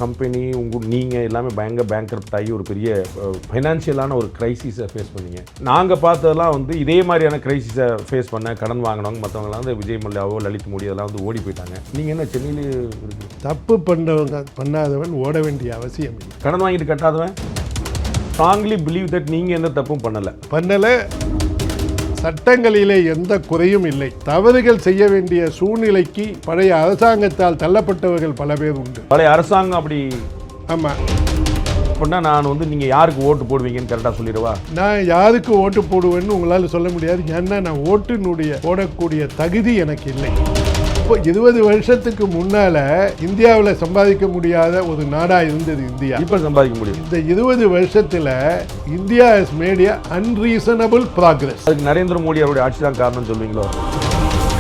Company நீங்கள் எல்லாமே bankrupt ஆகி ஒரு பெரிய ஃபைனான்ஷியலான ஒரு கிரைசிஸை ஃபேஸ் பண்ணீங்க. நாங்கள் பார்த்ததெல்லாம் வந்து இதே மாதிரியான கிரைசிஸை ஃபேஸ் பண்ண கடன் வாங்கினவங்க மற்றவங்களாம் வந்து விஜய் மல்லையாவோ லலித் மோடி அதெல்லாம் வந்து ஓடி போயிட்டாங்க. நீங்கள் என்ன சென்னையிலே இருக்கு? தப்பு பண்ணாதவன் ஓட வேண்டிய அவசியம் இல்லை. கடன் வாங்கிட்டு கட்டாதவன் ஸ்ட்ராங்லி பிலீவ் தட் நீங்கள் எந்த தப்பும் பண்ணலை. சட்டங்களிலே எந்த குறையும் இல்லை. தவறுகள் செய்ய வேண்டிய சூழ்நிலைக்கு பழைய அரசாங்கத்தால் தள்ளப்பட்டவர்கள் பல பேர் உண்டு. பழைய அரசாங்கம் அப்படி ஆமாம் அப்படின்னா நான் வந்து நீங்கள் யாருக்கு ஓட்டு போடுவீங்கன்னு கரெக்டாக சொல்லிடுவா. நான் யாருக்கு ஓட்டு போடுவேன்னு உங்களால் சொல்ல முடியாது. ஏன்னா நான் ஓட்டுனுடைய போடக்கூடிய தகுதி எனக்கு இல்லை. இப்போ 20 வருஷத்துக்கு முன்னால இந்தியாவில் சம்பாதிக்க முடியாத ஒரு நாடா இருந்தது இந்தியா. இப்போ சம்பாதிக்க முடியும். இந்த 20 வருஷத்துல India has made a unreasonable progress. அதுக்கு நரேந்திர மோடி அவருடைய ஆட்சி தான் காரணம் சொல்வீங்களோ?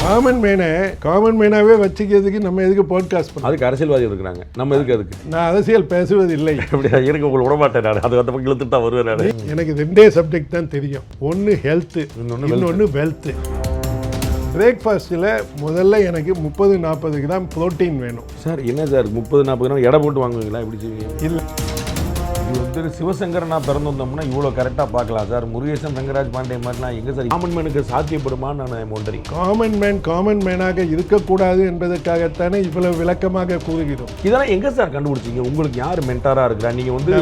காமன் மேனாவே வச்சுக்கிறதுக்கு நம்ம எதுக்கு பாட்காஸ்ட் பண்ணோம்? அதுக்கு அரசியல்வாதி இருக்கிறாங்க, நம்ம அதுக்கு நான் அரசியல் பேசுவது இல்லை. அப்படியா இருக்கு? உங்களுக்கு விட மாட்டேன் நான். அது அந்த இழுத்துட்டு தான் வருவேன் நான். எனக்கு 2 சப்ஜெக்ட் தான் தெரியும். ஒன்று ஹெல்த்து, இன்னொன்று வெல்த்து. பிரேக்ஃபாஸ்ட்டில் முதல்ல எனக்கு 30-40 கிராம் ப்ரோட்டீன் வேணும். சார் என்ன சார் 30-40 கிராம் எடை போட்டு வாங்குவீங்களா? எப்படி செய்வீங்க? இல்லை, இது வந்து சிவசங்கரனா பிறந்து வந்தோம்னா இவ்வளோ கரெக்டாக பார்க்கலாம் சார். முருகேசன் ரங்கராஜ் பாண்டே மாதிரிலாம் எங்கே சார் காமன் மேனுக்கு சாத்தியப்படுமான்னு நான் ஒன்றேன். காமன் மேனாக இருக்கக்கூடாது என்பதற்காகத்தானே இவ்வளவு விளக்கமாக கூறுகிறோம். இதெல்லாம் எங்கே சார் கண்டுபிடிச்சிங்க? உங்களுக்கு யார் மென்டாராக இருக்கிறா? நீங்கள் வந்து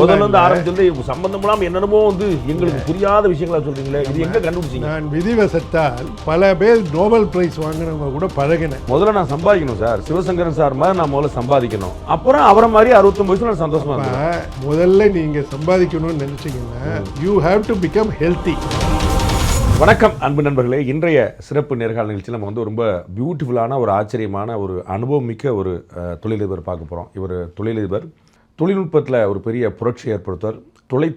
முதல்ல வந்து ஆரம்பிச்சிருந்து சம்பந்தம் இல்லாமல் என்னென்னமோ வந்து எங்களுக்கு புரியாத விஷயங்களா சொல்றீங்களே, இது எங்கே கண்டுபிடிச்சிங்க? நான் விதிவசத்தால் பல பேர் நோபல் பிரைஸ் வாங்கினவங்க கூட பழகினேன். முதல்ல நான் சம்பாதிக்கணும் சார். சிவசங்கரன் சார் மாதிரி நான் முதல்ல சம்பாதிக்கணும். அப்புறம் அவரை மாதிரி 69 வயசுல நான் சந்தோஷமா இருக்கேன். முதல்ல நீங்க சம்பாதிக்கணும்னு நினைச்சீங்கன்னா you have to become healthy. வணக்கம் அன்பு நண்பர்களே. இன்றைய சிறப்பு நேர்காணல் நிகழ்ச்சியில் நம்ம வந்து ரொம்ப பியூட்டிஃபுல்லான ஒரு ஆச்சரியமான ஒரு அனுபவம் மிக்க ஒரு தொழிலதிபர் பார்க்க போகிறோம். இவர் தொழிலதிபர், தொழில்நுட்பத்தில் ஒரு பெரிய புரட்சி ஏற்படுத்தவர்,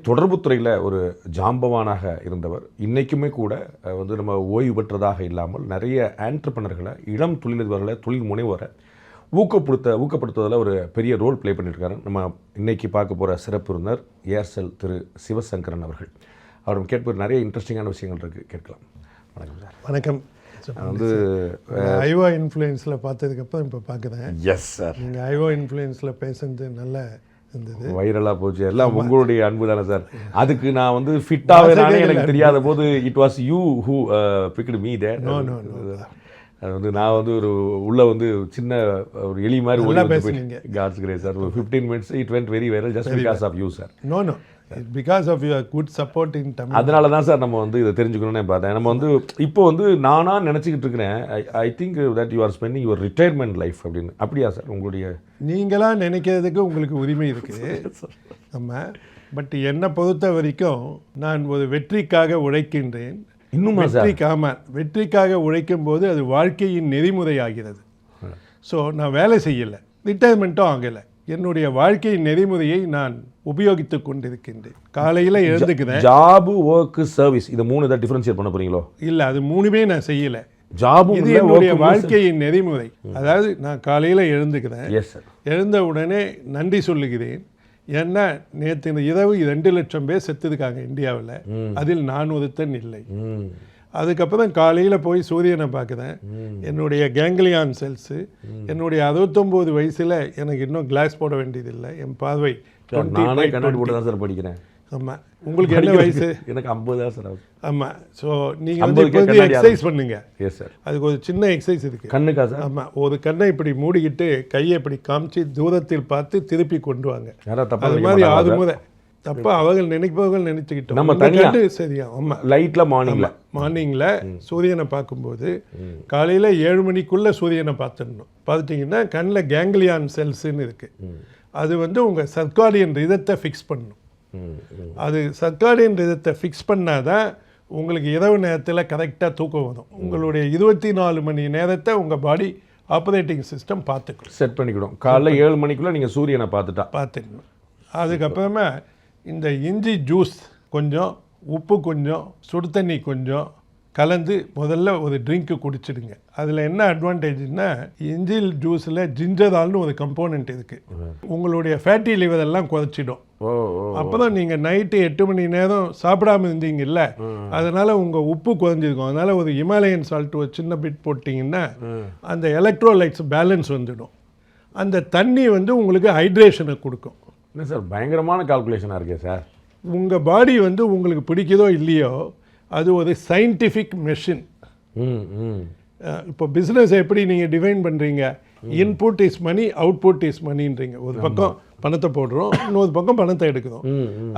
தொடர்புத்துறையில் ஒரு ஜாம்பவானாக இருந்தவர். இன்றைக்குமே கூட வந்து நம்ம ஓய்வு பெற்றதாக இல்லாமல் நிறைய ஆண்டர்பிரனர்களை, இளம் தொழிலதிபர்களை, தொழில் முனைவோரை ஊக்கப்படுத்துவதில் ஒரு பெரிய ரோல் ப்ளே பண்ணியிருக்காரு. நம்ம இன்னைக்கு பார்க்க போகிற சிறப்பு விருந்தினர் ஏர்செல் திரு சிவசங்கரன் அவர்கள். அவரும் கேட்பது நிறைய இன்ட்ரெஸ்டிங்கான விஷயங்கள் இருக்குது, கேட்கலாம். வணக்கம் சார். வணக்கம். வந்து ஐவா இன்ஃப்ளூயன்ஸில் பார்த்ததுக்கப்புறம் இப்போ பார்க்குறேன். எஸ் சார், நீங்கள் ஐவா இன்ஃப்ளூயன்ஸில் பேசுறது நல்லா இருந்தது, வைரலாக போச்சு. எல்லாம் உங்களுடைய அன்பு தானே சார். அதுக்கு நான் வந்து ஃபிட்டாகவே நானே எனக்கு தெரியாத போது it was you who picked me there. அது வந்து நான் வந்து ஒரு உள்ள வந்து சின்ன ஒரு எலி மாதிரி காட்ஸ் கிரேஸ் சார். ஒரு 15 minutes it went very viral just because of you sir. No because of your good support in Tamil. அதனால தான் சார் நம்ம வந்து இதை தெரிஞ்சுக்கணும்னு பார்த்தேன். நம்ம வந்து இப்போ வந்து நானாக நினச்சிக்கிட்டு இருக்கிறேன், I think that you are spending your retirement life அப்படின்னு. அப்படியா சார்? உங்களுடைய நீங்களாக நினைக்கிறதுக்கு உங்களுக்கு உரிமை இருக்குது நம்ம. பட் என்னை பொறுத்த வரைக்கும் நான் ஒரு வெற்றிக்காக உழைக்கின்றேன். இன்னும் வெற்றிக்காக உழைக்கும் போது அது வாழ்க்கையின் நெறிமுறை ஆகிறது. ஸோ நான் வேலை செய்யலை, ரிட்டையர்மெண்ட்டும் ஆகலை. என்னுடைய வாழ்க்கையின் நெறிமுறையை நான் உபயோகித்து கொண்டிருக்கின்றேன். காலையில் எழுந்துக்கிறேன். ஜாபு, ஒர்க், சர்வீஸ், இது 3 தான் டிஃபரன்ஷியேட் பண்ண போறீங்களோ? இல்லை, அது 3மே நான் செய்யலை. ஜாபும் இது என்னுடைய வாழ்க்கையின் நெறிமுறை. அதாவது நான் காலையில் எழுந்துக்கிறேன். எழுந்த உடனே நன்றி சொல்லுகிறேன். ஏன்னா நேற்று இரவு 2 லட்சம் பேர் செத்துருக்காங்க இந்தியாவில், அதில் நான் ஒருத்தன் இல்லை. அதுக்கப்புறம் காலையில் போய் சூரியனை பார்க்குறேன். என்னுடைய கேங்லியான் செல்ஸு, என்னுடைய 69 வயசில் எனக்கு இன்னும் கிளாஸ் போட வேண்டியதில்லை. என் பார்வை படிக்கிறேன். ஆமாம். உங்களுக்கு என்ன வயசு? எனக்கு 50 தான் சார். ஆமாம். ஸோ நீங்கள் வந்து இப்போ எக்ஸசைஸ் பண்ணுங்க. Yes sir. அதுக்கு ஒரு சின்ன எக்ஸசைஸ் இருக்குது. கண்ணுக்கா சார்? ஆமாம். ஒரு கண்ணை இப்படி மூடிக்கிட்டு கையை இப்படி காமிச்சு தூரத்தில் பார்த்து திருப்பி கொண்டு வாங்க. அது மாதிரி 6 முறை. தப்பா அவர்கள் நினைப்பவர்கள் நினைச்சுக்கிட்டோம். நம்ம தனியாக சரியா? ஆமாம். லைட்டில் மார்னிங்கில் சூரியனை பார்க்கும்போது காலையில் 7 மணிக்குள்ளே சூரியனை பார்த்துட்டிங்கன்னா கண்ணில் கேங்லியான் செல்ஸுன்னு இருக்குது. அது வந்து உங்கள் சர்க்காடியன் ரிதத்தை ஃபிக்ஸ் பண்ணணும். அது சர்க்காடியன் ரிதத்தை ஃபிக்ஸ் பண்ணாதான் உங்களுக்கு இரவு நேரத்தில் கரெக்டாக தூக்கம் வரும். உங்களுடைய 24 மணி நேரத்தை உங்கள் பாடி ஆப்ரேட்டிங் சிஸ்டம் பார்த்துக்கணும், செட் பண்ணிக்கணும். காலைல 7 மணிக்குள்ளே நீங்கள் சூரியனை பார்த்துடணும். அதுக்கப்புறமா இந்த இஞ்சி ஜூஸ் கொஞ்சம், உப்பு கொஞ்சம், சுடு தண்ணி கொஞ்சம் கலந்து முதல்ல ஒரு ட்ரிங்க்கு குடிச்சிடுங்க. அதில் என்ன அட்வான்டேஜ்னா, இஞ்சி ஜூஸில் ஜிஞ்சரால்னு ஒரு கம்போனன்ட் இருக்குது. உங்களுடைய ஃபேட்டி லிவர் எல்லாம் குறைச்சிடும். அப்போ தான் நீங்கள் நைட்டு 8 மணி நேரம் சாப்பிடாம இருந்தீங்கல்ல, அதனால் உங்கள் உப்பு குறைஞ்சிருக்கும். அதனால் ஒரு ஹிமாலயன் சால்ட் ஒரு சின்ன பிட் போட்டிங்கன்னா அந்த எலக்ட்ரோலைட்ஸ் பேலன்ஸ் வந்துடும். அந்த தண்ணி வந்து உங்களுக்கு ஹைட்ரேஷனை கொடுக்கும். என்ன சார் பயங்கரமான கால்குலேஷனாக இருக்கே சார். உங்கள் பாடி வந்து உங்களுக்கு பிடிக்குதோ இல்லையோ அது ஒரு சயின்டிஃபிக் மெஷின். இப்போ பிஸ்னஸ் எப்படி நீங்கள் டிஃபைன் பண்ணுறீங்க, input is money, output is மணின்றீங்க. ஒரு பக்கம் பணத்தை போடுறோம், இன்னொரு பக்கம் பணத்தை எடுக்கிறோம்.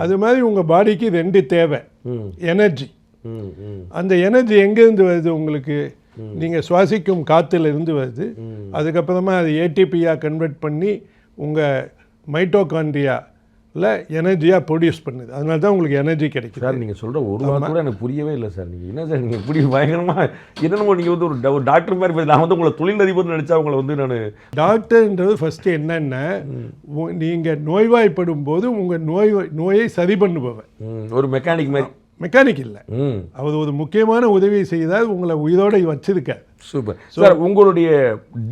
அது மாதிரி உங்கள் பாடிக்கு 2 தேவை. எனர்ஜி, அந்த எனர்ஜி எங்கேருந்து வருது உங்களுக்கு, நீங்கள் சுவாசிக்கும் காற்றுல இருந்து வருது. அதுக்கப்புறமா அது ஏடிபியாக கன்வெர்ட் பண்ணி உங்கள் மைட்டோகாண்ட்ரியாவில் எனர்ஜியாக ப்ரொடியூஸ் பண்ணுது. அதனால தான் உங்களுக்கு எனர்ஜி கிடைக்குது. சார் நீங்கள் சொல்கிற ஒரு வாரம் கூட எனக்கு புரியவே இல்லை சார். நீங்கள் என்ன சார் நீங்கள் இப்படி பயங்கரமாக என்னென்னமோ நீங்கள் வந்து ஒரு டாக்டர் மாதிரி பேச. நான் வந்து உங்களை தொழிலதிபர்னு நினச்சா உங்களை வந்து நான் டாக்டர்ன்றது ஃபஸ்ட்டு என்னென்ன, நீங்கள் நோய்வாய்ப்படும் போது உங்கள் நோயை சரி பண்ணுபவன். ஒரு மெக்கானிக் மாதிரி. மெக்கானிக் இல்லை, அவர் ஒரு முக்கியமான உதவி செய்தால் உங்களை உயிரோடு வச்சிருக்க. Super sir. உங்களுடைய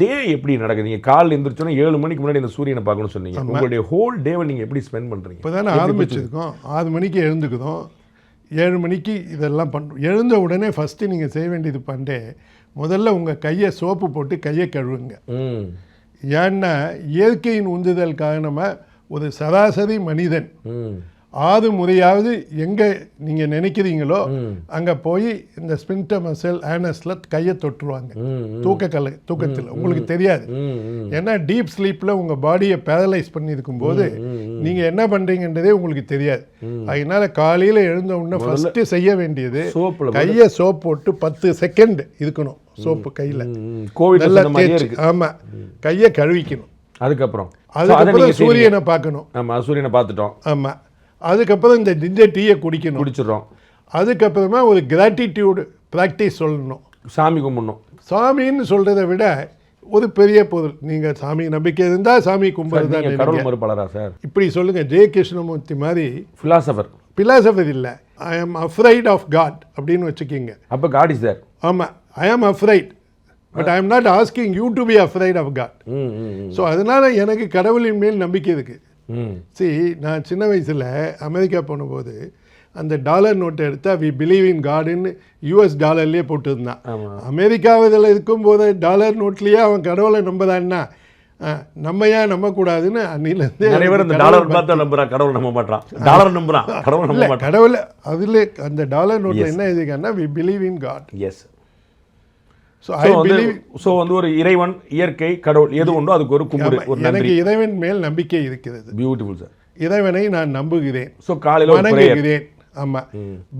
டே எப்படி நடக்குது? நீங்கள் காலையில் எழுந்திரிச்சோன்னா 7 மணிக்கு முன்னாடி இந்த சூரியனை பார்க்கணும்னு சொன்னீங்க. உங்களுடைய ஹோல் டேவை நீங்கள் எப்படி ஸ்பெண்ட் பண்ணுறீங்க? இப்போ தானே ஆரம்பிச்சிருக்கோம். 6 மணிக்கு எழுந்துக்குதோம், 7 மணிக்கு இதெல்லாம் பண்ணுறோம். எழுந்த உடனே ஃபஸ்ட்டு நீங்கள் செய்ய வேண்டியது முதல்ல உங்கள் கையை சோப்பு போட்டு கையை கழுவுங்க. ஏன்னா இயற்கையின் உந்துதல் காரணமாக ஒரு சராசரி மனிதன் 6 முறையாவது எங்கே நீங்கள் நினைக்கிறீங்களோ அங்கே போய் இந்த ஸ்பின்டர் மசில் ஆனஸில் கையை தொட்டுருவாங்க. தூக்கத்தில் உங்களுக்கு தெரியாது. ஏன்னா டீப் ஸ்லீப்பில் உங்கள் பாடியை பேரலைஸ் பண்ணியிருக்கும் போது நீங்கள் என்ன பண்ணுறீங்கன்றதே உங்களுக்கு தெரியாது. அதனால காலையில் எழுந்த உடனே ஃபஸ்ட்டு செய்ய வேண்டியது கையை சோப் போட்டு 10 செகண்ட் இருக்கணும். சோப்பு கையில் நல்லா தேய்ச்சி, ஆமாம், கையை கழுவிக்கணும். அதுக்கப்புறம் சூரியனை பார்க்கணும். ஆமாம், சூரியனை பார்த்துட்டோம். ஆமாம், அதுக்கப்புறம் இந்த ஜிஞ்சர் டீயை குடிச்சிடுறோம். அதுக்கப்புறமா ஒரு கிராட்டிடியூடு ப்ராக்டிஸ் சொல்லணும். சாமி கும்பிடணும். சாமின்னு சொல்கிறத விட ஒரு பெரிய பொருள். நீங்கள் சாமி நம்பிக்கை இருந்தால் சாமி கும்பிட்றது தான். கடவுள் மறுப்பாளரா சார்? இப்படி சொல்லுங்கள். ஜெய கிருஷ்ணமூர்த்தி மாதிரி பிலாசபர் இல்லை, ஐ ஆம் அஃப்ரைட் ஆஃப் காட் அப்படின்னு வச்சுக்கிங்க. அப்போ காட் இஸ் தேர். ஆமாம், I am afraid, but I am not asking you to be afraid of God. So அதனால் எனக்கு கடவுளின் மேல் நம்பிக்கை இருக்குது. நான் சின்ன வயசில் அமெரிக்கா போனபோது அந்த டாலர் நோட்டை எடுத்தால் வி பிலீவ் இன் காடுன்னு US டாலர்லேயே போட்டுருந்தான். அமெரிக்காவில் இருக்கும்போது டாலர் நோட்லேயே அவன் கடவுளை நம்புறான்னா நம்ம ஏன் நம்பக்கூடாதுன்னு அன்னிலேருந்து நிறைய பேர் அந்த டாலர் பார்த்தா நம்புறான், கடவுள் நம்ப மாட்டான். டாலர் நம்புறான், கடவுள் நம்ப மாட்டான். கடவுளை அதில் அந்த டாலர் நோட்டில் என்ன எழுதிக்கான்னா we believe in God. Yes. So வந்து ஒரு இறைவன், இயற்கை, கடவுள் எது உண்டோ அதுக்கு ஒரு கும்பிடு, ஒரு நன்றி. எனக்கு இறைவன் மேல் நம்பிக்கை இருக்கிறது. Beautiful sir. இறைவனை நான் நம்புகிறேன். ஸோ காலையில் வணங்குகிறேன். ஆமாம்,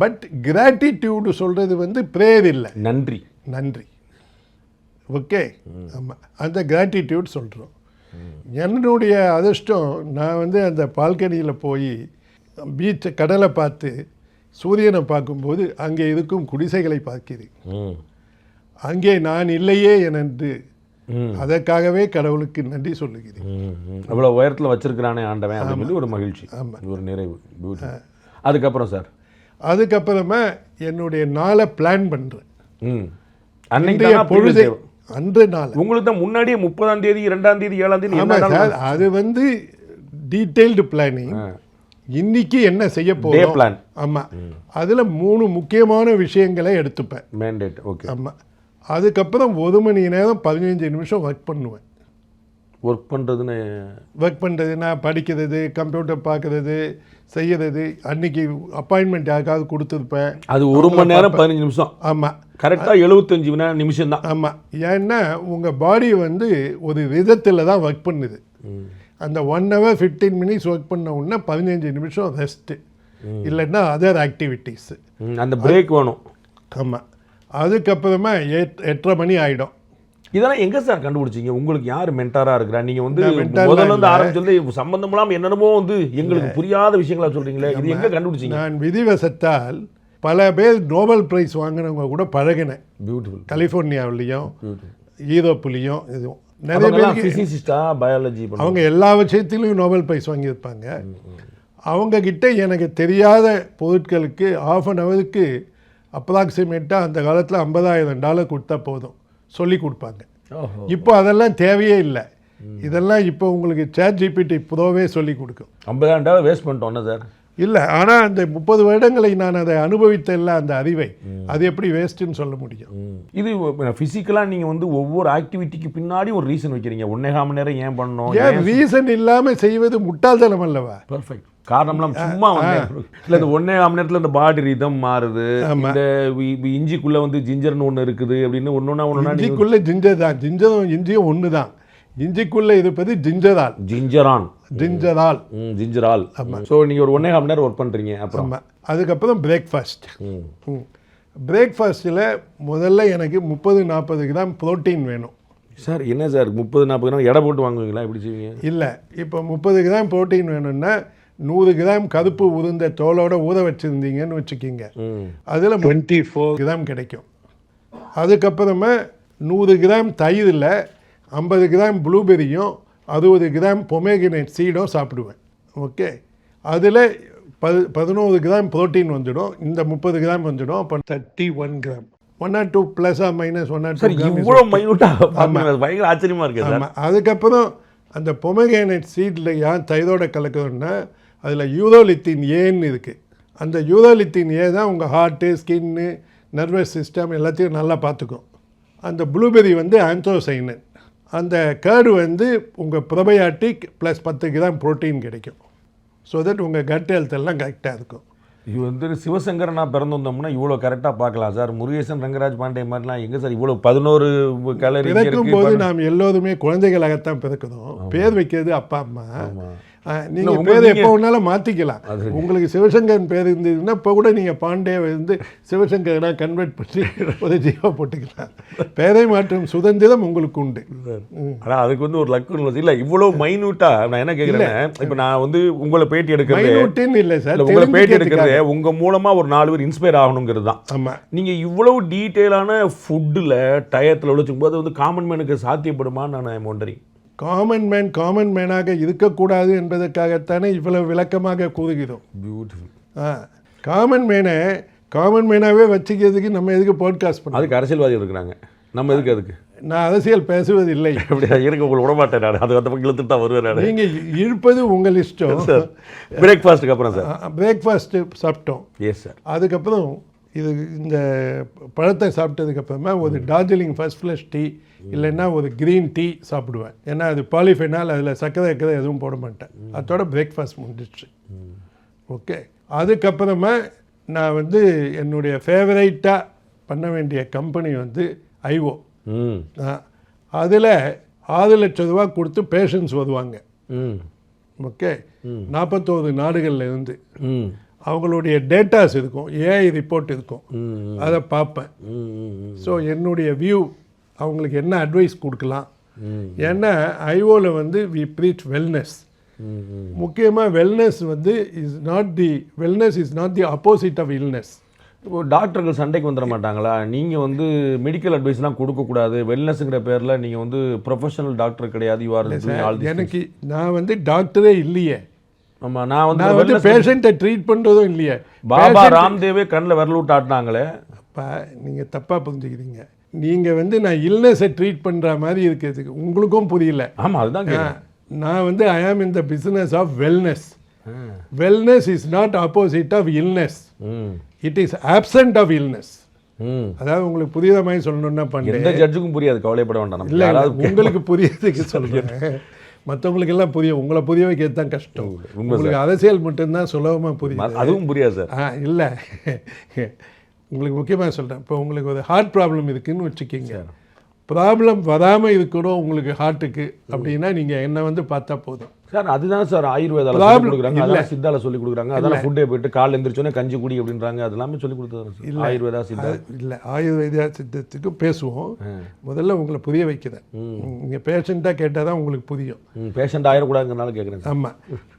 பட் கிராட்டிடியூடு சொல்கிறது வந்து ப்ரேயர் இல்லை, நன்றி. ஓகே. ஆமாம், அந்த கிராட்டிடியூட் சொல்கிறோம். என்னுடைய அதிர்ஷ்டம், நான் வந்து அந்த பால்கனியில் போய் பீச்சை, கடலை பார்த்து சூரியனை பார்க்கும்போது அங்கே இருக்கும் குடிசைகளை பார்க்கிறேன். அங்கே நான் இல்லையே என்று அதற்காகவே கடவுளுக்கு நன்றி சொல்லுகிறேன். அவ்வளோ உயரத்தில் வச்சிருக்கிறானே ஆண்டவன் அப்படின்னு ஒரு மகிழ்ச்சி, ஒரு நிறைவு. அதுக்கப்புறம் சார், அதுக்கப்புறமா என்னுடைய நாளை பிளான் பண்ணுறேன். பொழுது அன்று நாள் உங்களுக்கு தான் முன்னாடியே 30ஆம் தேதி, 2ஆம் தேதி, 7ஆம் தேதி. அது வந்து டீட்டெயில்டு பிளானிங். இன்னைக்கு என்ன செய்ய போகிறோம் பிளான். ஆமாம், அதில் 3 முக்கியமான விஷயங்களை எடுத்துப்பேன். மேண்டேட். ஓகே. ஆமாம், அதுக்கப்புறம் 1 மணி நேரம் 15 நிமிஷம் ஒர்க் பண்ணுவேன். ஒர்க் பண்ணுறதுன்னா படிக்கிறது, கம்ப்யூட்டர் பார்க்குறது, செய்கிறது. அன்றைக்கி அப்பாயின்மெண்ட் யாருக்காவது கொடுத்துருப்பேன். அது 1 மணி நேரம் 15 நிமிஷம். ஆமாம், கரெக்டாக 75 நிமிஷம் தான். ஆமாம், ஏன்னா உங்கள் பாடி வந்து ஒரு விதத்தில் தான் ஒர்க் பண்ணுது. அந்த 1 hour 15 minutes ஒர்க் பண்ண உடனே 15 நிமிஷம் ரெஸ்ட்டு, இல்லைன்னா அதர் ஆக்டிவிட்டீஸு, அந்த பிரேக் வேணும். ஆமாம், அதுக்கப்புறமா 8:30 மணி ஆகிடும். இதெல்லாம் எங்கே சார் கண்டுபிடிச்சிங்க? உங்களுக்கு யார் மென்டாராக இருக்கிறா? நீங்கள் வந்து முதல்ல வந்து ஆரம்பிச்சது சம்பந்தம் இல்லாமல் என்னென்னமோ வந்து எங்களுக்கு புரியாத விஷயங்களா சொல்கிறீங்களே, இது எங்கே கண்டுபிடிச்சிங்க? நான் விதிவசத்தால் பல பேர் நோபல் ப்ரைஸ் வாங்கினவங்க கூட பழகினேன். பியூட்டிஃபுல். கலிஃபோர்னியாவிலையும் யூரோப்லேயும் இதுவும் நிறைய பேர் ஃபிசிசிஸ்டா, பயாலஜி, அவங்க எல்லா விஷயத்திலையும் நோபல் ப்ரைஸ் வாங்கியிருப்பாங்க. அவங்கக்கிட்ட எனக்கு தெரியாத பொருட்களுக்கு ½ an hourக்கு அப்ராக்சிமேட்டாக அந்த காலத்தில் $50,000 கொடுத்தா போதும் சொல்லி கொடுப்பாங்க. இப்போ அதெல்லாம் தேவையே இல்லை. இதெல்லாம் இப்போ உங்களுக்கு ChatGPT ப்ரோவே சொல்லி கொடுக்கும். $50,000 வேஸ்ட் பண்ணிட்டோம்னா சார். இல்லை, ஆனால் அந்த 30 வருடங்களை நான் அதை அனுபவித்த இல்லை அந்த அறிவை, அது எப்படி வேஸ்ட்டுன்னு சொல்ல முடியும்? இது ஃபிசிக்கலாக நீங்கள் வந்து ஒவ்வொரு ஆக்டிவிட்டிக்கு பின்னாடி ஒரு ரீசன் வைக்கிறீங்க. 1.5 மணி நேரம் ஏன் பண்ணணும்? ஏன் ரீசன் இல்லாமல் செய்வது முட்டாள்தனம் அல்லவா? பர்ஃபெக்ட். காரணம்லாம் சும்மா இல்லை, இந்த 1.5 மணி நேரத்தில் இந்த பாடி ரிதம் மாறுது. இந்த இஞ்சிக்குள்ளே வந்து ஜிஞ்சர்னு ஒன்று இருக்குது அப்படின்னு ஒன்றா இஞ்சிக்குள்ளே ஜிஞ்சர் தான், ஜிஞ்சரும் இஞ்சியும் ஒன்று தான். இஞ்சிக்குள்ளே இருப்பது ஜிஞ்சரால், ஜிஞ்சரால். ஸோ நீங்கள் ஒரு 1.5 மணி நேரம் ஒர்க் பண்ணுறீங்க. அப்புறம் அதுக்கப்புறம் பிரேக்ஃபாஸ்ட். பிரேக்ஃபாஸ்ட்டில் முதல்ல எனக்கு 30-40 கிராம் ப்ரோட்டீன் வேணும். சார் என்ன சார் 30-40 கிராம் எடை போட்டு வாங்குவீங்களா? எப்படி செய்வீங்க? இல்லை, இப்போ 30 கிராம் ப்ரோட்டீன் வேணும்னா 100 கிராம் கருப்பு உருந்த தோலோட ஊற வச்சுருந்தீங்கன்னு வச்சுக்கிங்க, அதில் 24 கிராம் கிடைக்கும். அதுக்கப்புறமா 100 கிராம் தயிரில் 50 கிராம் ப்ளூபெரியும் 60 கிராம் பொமேகிரேட் சீடும் சாப்பிடுவேன். ஓகே, அதில் 11 கிராம் ப்ரோட்டீன் வந்துடும், இந்த 30 கிராம் வந்துடும். அப்போ 31 gram, 1 or 2 plus or minus 1 or 2 gram. இவ்வளோ மைனூட்டாக பயங்கர ஆச்சரியமாக இருக்குது. ஆமாம். அதுக்கப்புறம் அந்த பொமேகிரேட் சீடில் ஏன் தயிரோட கலக்கிறோன்னா அதில் யூரோலித்தின் ஏன்னு இருக்குது. அந்த யூரோலித்தின் ஏ தான் உங்கள் ஹார்ட்டு, ஸ்கின்னு, நர்வஸ் சிஸ்டம் எல்லாத்தையும் நல்லா பார்த்துக்கும். அந்த ப்ளூபெரி வந்து ஆந்த்ரோசைனன். அந்த கேர்டு வந்து உங்கள் ப்ரோபயாட்டிக் ப்ளஸ் 10 கிராம் ப்ரோட்டீன் கிடைக்கும். ஸோ தட் உங்கள் கட் ஹெல்த் எல்லாம் கரெக்டாக இருக்கும். இது வந்து சிவசங்கரனா பிறந்து வந்தோம்னா இவ்வளோ கரெக்டாக பார்க்கலாம் சார். முருகேசன், ரங்கராஜ் பாண்டே மாதிரிலாம் எங்கே சார் இவ்வளோ 11 கேலரி? பிறக்கும் போது நாம் எல்லோருமே குழந்தைகளாகத்தான் பிறக்கணும். பேர் வைக்கிறது அப்பா அம்மா. நீங்கள் பேர் எப்போ வேணாலும் மாற்றிக்கலாம். உங்களுக்கு சிவசங்கரன் பேர் இருந்ததுன்னா இப்போ கூட நீங்கள் பாண்டே வந்து சிவசங்கரனா கன்வெர்ட் பண்ணி ஒரு ஜீவா போட்டுக்கலாம். பேரை மாற்றும் சுதந்திரம் உங்களுக்கு உண்டு. ஆனால் அதுக்கு வந்து ஒரு லக்கு இல்லை. இவ்வளோ மைனூட்டாக நான் என்ன கேட்குறேன், இப்போ நான் வந்து உங்களை பேட்டி எடுக்கிறேன் இல்லை சார், உங்களை பேட்டி எடுக்கிறது உங்கள் மூலமாக ஒரு 4 பேர் இன்ஸ்பயர் ஆகணுங்கிறது தான். ஆமாம். நீங்கள் இவ்வளவு டீட்டெயிலான ஃபுட்டில் டயத்தில் உழைச்சும் போது வந்து காமன் மேனுக்கு சாத்தியப்படுமான்னு நான் ஒன்றேன். காமன் மேனாக இருக்கக்கூடாது என்பதற்காகத்தானே இவ்வளவு விளக்கமாக கூறுகிறோம். பியூட்டிஃபுல். காமன் மேனாகவே வச்சுக்கிறதுக்கு நம்ம எதுக்கு பாட்காஸ்ட் பண்ணோம்? அதுக்கு அரசியல்வாதி இருக்கிறாங்க, நம்ம எதுக்கு அதுக்கு? நான் அரசியல் பேசுவதில்லை. அப்படியா? எனக்கு உங்களை விடமாட்டேன் நான். அது அந்த பக்கம் இழுத்துட்டு தான் வருவேன் நான். நீங்கள் இழுப்பது உங்கள் இஷ்டம். சார் பிரேக்ஃபாஸ்ட்டுக்கு அப்புறம் சார் பிரேக்ஃபாஸ்ட்டு சாப்பிட்டோம். Yes sir. அதுக்கப்புறம் இது இந்த பழத்தை சாப்பிட்டதுக்கப்புறமா ஒரு டார்ஜிலிங் ஃபர்ஸ்ட் ஃப்ளஷ் டீ இல்லைன்னா ஒரு க்ரீன் டீ சாப்பிடுவேன். ஏன்னா அது பாலிஃபெனால், அதில் சர்க்கரை எதுவும் போட மாட்டேன். அதோட பிரேக்ஃபாஸ்ட் முடிஞ்சிச்சு. ஓகே, அதுக்கப்புறமா நான் வந்து என்னுடைய ஃபேவரைட்டாக பண்ண வேண்டிய கம்பெனி வந்து ஐஓ. அதில் 6 லட்சம் ரூபா கொடுத்து பேஷன்ஸ் வருவாங்க. ஓகே, 41 நாடுகளில் இருந்து அவங்களுடைய டேட்டாஸ் இருக்கும், ஏஐ ரிப்போர்ட் இருக்கும், அதை பார்ப்பேன். ஸோ என்னுடைய வியூ அவங்களுக்கு என்ன அட்வைஸ் கொடுக்கலாம். ஏன்னா ஐஓவில் வந்து வி ப்ரீச் வெல்னஸ். முக்கியமாக வெல்னஸ் வந்து is not the opposite of illness. இப்போ டாக்டர்கள் சண்டைக்கு வந்துட மாட்டாங்களா? நீங்கள் வந்து மெடிக்கல் அட்வைஸ்லாம் கொடுக்கக்கூடாது, வெல்னஸ்ங்கிற பேரில் நீங்கள் வந்து ப்ரொஃபஷனல் டாக்டர் கிடையாது, யூ ஆர். எனக்கு நான் வந்து டாக்டரே இல்லையே. ஆமாம், நான் வந்து பேஷண்ட்டை ட்ரீட் பண்ணுறதும் இல்லையே. பாபா ராம்தேவே கண்ணில் விரல் விட்டு ஆட்டினாங்களே. அப்போ நீங்கள் தப்பாக புரிஞ்சுக்கிறீங்க. நீங்கள் வந்து நான் இல்னஸை ட்ரீட் பண்ணுற மாதிரி இருக்கிறதுக்கு உங்களுக்கும் புரியல. ஆமாம், அதுதான் நான் வந்து I am in the business of wellness. Wellness is not opposite of illness, it is absent of illness. அதாவது உங்களுக்கு புரியுற மாதிரி சொல்லணும்னா பண்ணேன். எந்த ஜட்ஜுக்கும் புரியாது, கவலைப்பட வேண்டாம். இல்லை, உங்களுக்கு புரியறதுக்கு சொல்கிறேன். மற்றவங்களுக்கு எல்லாம் புரியும், உங்களை புரிய வைக்கிறது தான் கஷ்டம். உங்களுக்கு அரசியல் மட்டும்தான் சுலபமாக புரியும், அதுவும் புரியாது சார். இல்லை, உங்களுக்கு முக்கியமாக சொல்கிறேன். இப்போ உங்களுக்கு ஒரு ஹார்ட் ப்ராப்ளம் இருக்குதுன்னு வச்சுக்கிங்க. ப்ராப்ளம் வராமல் இருக்கணும் உங்களுக்கு ஹார்ட்டுக்கு அப்படின்னா நீங்கள் என்ன வந்து பார்த்தா போதும் சார். அதுதான் சார் ஆயுர்வேதாவில் சொல்லி கொடுக்குறாங்க, அதெல்லாம் சித்தாவில் சொல்லி கொடுக்குறாங்க. அதெல்லாம் ஃபுட்டே போயிட்டு காலைல எழுந்திரிச்சோன்னே கஞ்சி குடி அப்படின்றாங்க. அதெல்லாமே சொல்லி கொடுத்தது இல்லை ஆயுர்வேதா சித்தா. இல்லை, ஆயுர்வேதா சித்தத்துக்கு பேசுவோம். முதல்ல உங்களை புரிய வைக்கிறேன். நீங்கள் பேஷண்ட்டாக கேட்டால் தான் உங்களுக்கு புரியும். பேஷண்ட் ஆயிடக்கூடாதுங்கிறனால கேட்குறேன். ஆமாம்,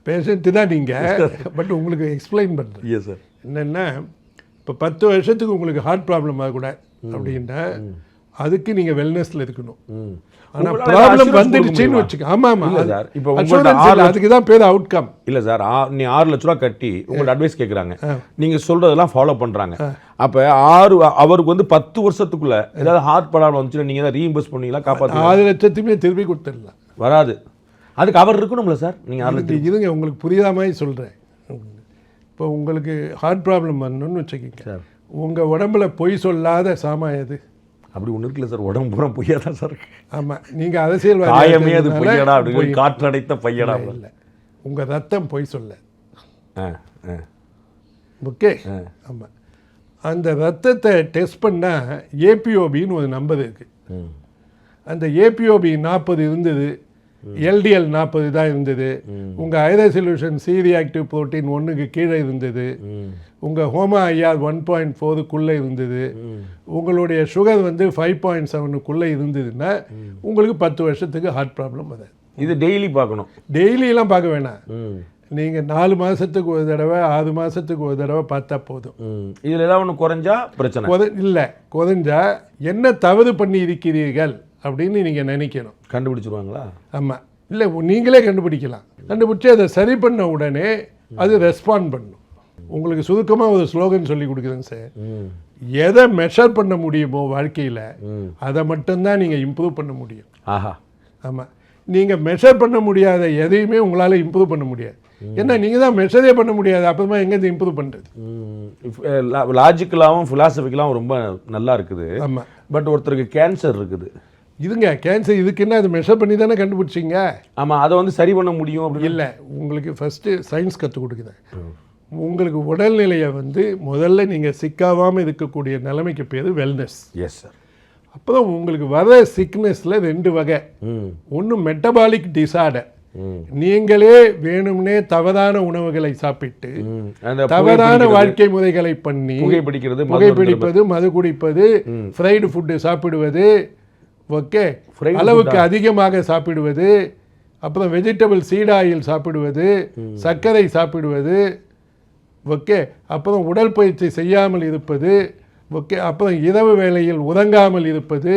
பேஷண்ட்டு தான் நீங்கள், பட் உங்களுக்கு எக்ஸ்பிளைன் பண்ணுறேன். Yes sir. என்னென்னா, இப்போ 10 வருஷத்துக்கு உங்களுக்கு ஹார்ட் ப்ராப்ளம் ஆகக்கூடாது அப்படின்னா அதுக்கு நீங்கள் வெல்னஸில் இருக்கணும். ஆனால் ப்ராப்ளம் வந்துடுச்சுன்னு வச்சுக்க. ஆமாம் சார். இப்போ அதுக்கு தான் பேர் அவுட்கம். இல்லை சார், நீ 6 லட்ச ரூபா கட்டி உங்களோட அட்வைஸ் கேட்குறாங்க, நீங்கள் சொல்கிறதெல்லாம் ஃபாலோ பண்ணுறாங்க. அப்போ அவருக்கு வந்து 10 வருஷத்துக்குள்ள ஏதாவது ஹார்ட் ப்ராப்ளம் வந்துச்சுன்னா நீங்கள் தான் ரீஇம்பர்ஸ் பண்ணீங்களா? காப்பாற்ற 6 லட்சத்தையுமே திருப்பி கொடுத்துடலாம். வராது, அதுக்கு அவர் இருக்கணும்ல சார். நீங்கள் 6 லட்சம் இதுங்க உங்களுக்கு புரியாத மாதிரி சொல்கிறேன். இப்போ உங்களுக்கு ஹார்ட் ப்ராப்ளம் வரணும்னு வச்சுக்கிங்க, சார் உங்கள் உடம்புல பொய் சொல்லாத சாமான் எது? அப்படி ஒன்றும் இருக்குல்ல சார், உடம்பு பூரா பொய்யா தான் சார் இருக்கு. ஆமாம், நீங்கள் அரசியல்வாதி காயமே அது பொய்யடா அப்படின்னு காற்றடைத்த பையடா. இல்லை, உங்கள் ரத்தம் பொய் சொல்ல. ஆ ஓகே. ஆமாம், அந்த ரத்தத்தை டெஸ்ட் பண்ணால் ஏபிஓபின்னு ஒரு நம்பர் இருக்குது. அந்த ஏபிஓபி 40 இருந்தது, எல்டிஎல் 40 தான் இருந்தது, உங்கள் ஹைட்ரோசல்யூஷன் சி ரியாக்டிவ் புரோட்டீன் 1க்கு கீழே இருந்தது, உங்கள் ஹோமா ஐஆர் 1.4க்குள்ளே இருந்தது, உங்களுடைய சுகர் வந்து 5.7க்குள்ளே இருந்ததுன்னா உங்களுக்கு 10 வருஷத்துக்கு ஹார்ட் ப்ராப்ளம் வராது. இது டெய்லி பார்க்கணும்? டெய்லியெல்லாம் பார்க்க வேணாம், நீங்கள் 4 மாதத்துக்கு ஒரு தடவை 6 மாதத்துக்கு ஒரு தடவை பார்த்தா போதும். இதில் ஏதாவது ஒன்று குறைஞ்சா பிரச்சனை இல்லை, குறைஞ்சா என்ன தவறு பண்ணி இருக்கிறீர்கள் அப்படின்னு நீங்கள் நினைக்கணும். கண்டுபிடிச்சிருவாங்களா? ஆமாம், இல்லை நீங்களே கண்டுபிடிக்கலாம். கண்டுபிடிச்சி அதை சரி பண்ண உடனே அது ரெஸ்பாண்ட் பண்ணும். உங்களுக்கு சுருக்கமாக ஒரு ஸ்லோகன் சொல்லி கொடுக்குறேங்க சார். எதை மெஷர் பண்ண முடியுமோ வாழ்க்கையில் அதை மட்டும்தான் நீங்கள் இம்ப்ரூவ் பண்ண முடியும். ஆஹா. ஆமாம், நீங்கள் மெஷர் பண்ண முடியாத எதையுமே உங்களால் இம்ப்ரூவ் பண்ண முடியாது. ஏன்னா நீங்கள் தான் மெஷரே பண்ண முடியாது, அப்புறமா எங்கேருந்து இம்ப்ரூவ் பண்ணுறது? லாஜிக்கலாகவும் ஃபிலாசபிக்கலாகவும் ரொம்ப நல்லா இருக்குது. ஆமாம், பட் ஒருத்தருக்கு கேன்சர் இருக்குது. இதுங்க கேன்சர், இதுக்கு என்ன அது மெஷர் பண்ணி தானே கண்டுபிடிச்சிங்க? ஆமாம், அதை வந்து சரி பண்ண முடியும் அப்படி இல்லை. உங்களுக்கு ஃபஸ்ட்டு சயின்ஸ் கற்றுக் கொடுக்குது. உங்களுக்கு உடல்நிலையை வந்து முதல்ல நீங்கள் சிக்காவாமல் இருக்கக்கூடிய நிலைமைக்கு பேர் வெல்னஸ். Yes sir. அப்புறம் உங்களுக்கு வர சிக்னஸில் 2 வகை. ஒன்று மெட்டபாலிக் டிசார்டர், நீங்களே வேணும்னே தவறான உணவுகளை சாப்பிட்டு தவறான வாழ்க்கை முறைகளை பண்ணி புகைப்பிடிப்பது, மது குடிப்பது, ஃப்ரைடு ஃபுட்டு சாப்பிடுவது, ஓகே, அளவுக்கு அதிகமாக சாப்பிடுவது, அப்புறம் வெஜிடபிள் சீட் ஆயில் சாப்பிடுவது, சர்க்கரை சாப்பிடுவது, ஓகே, அப்புறம் உடற்பயிற்சி செய்யாமல் இருப்பது, ஓகே, அப்புறம் இரவு வேளையில் உறங்காமல் இருப்பது,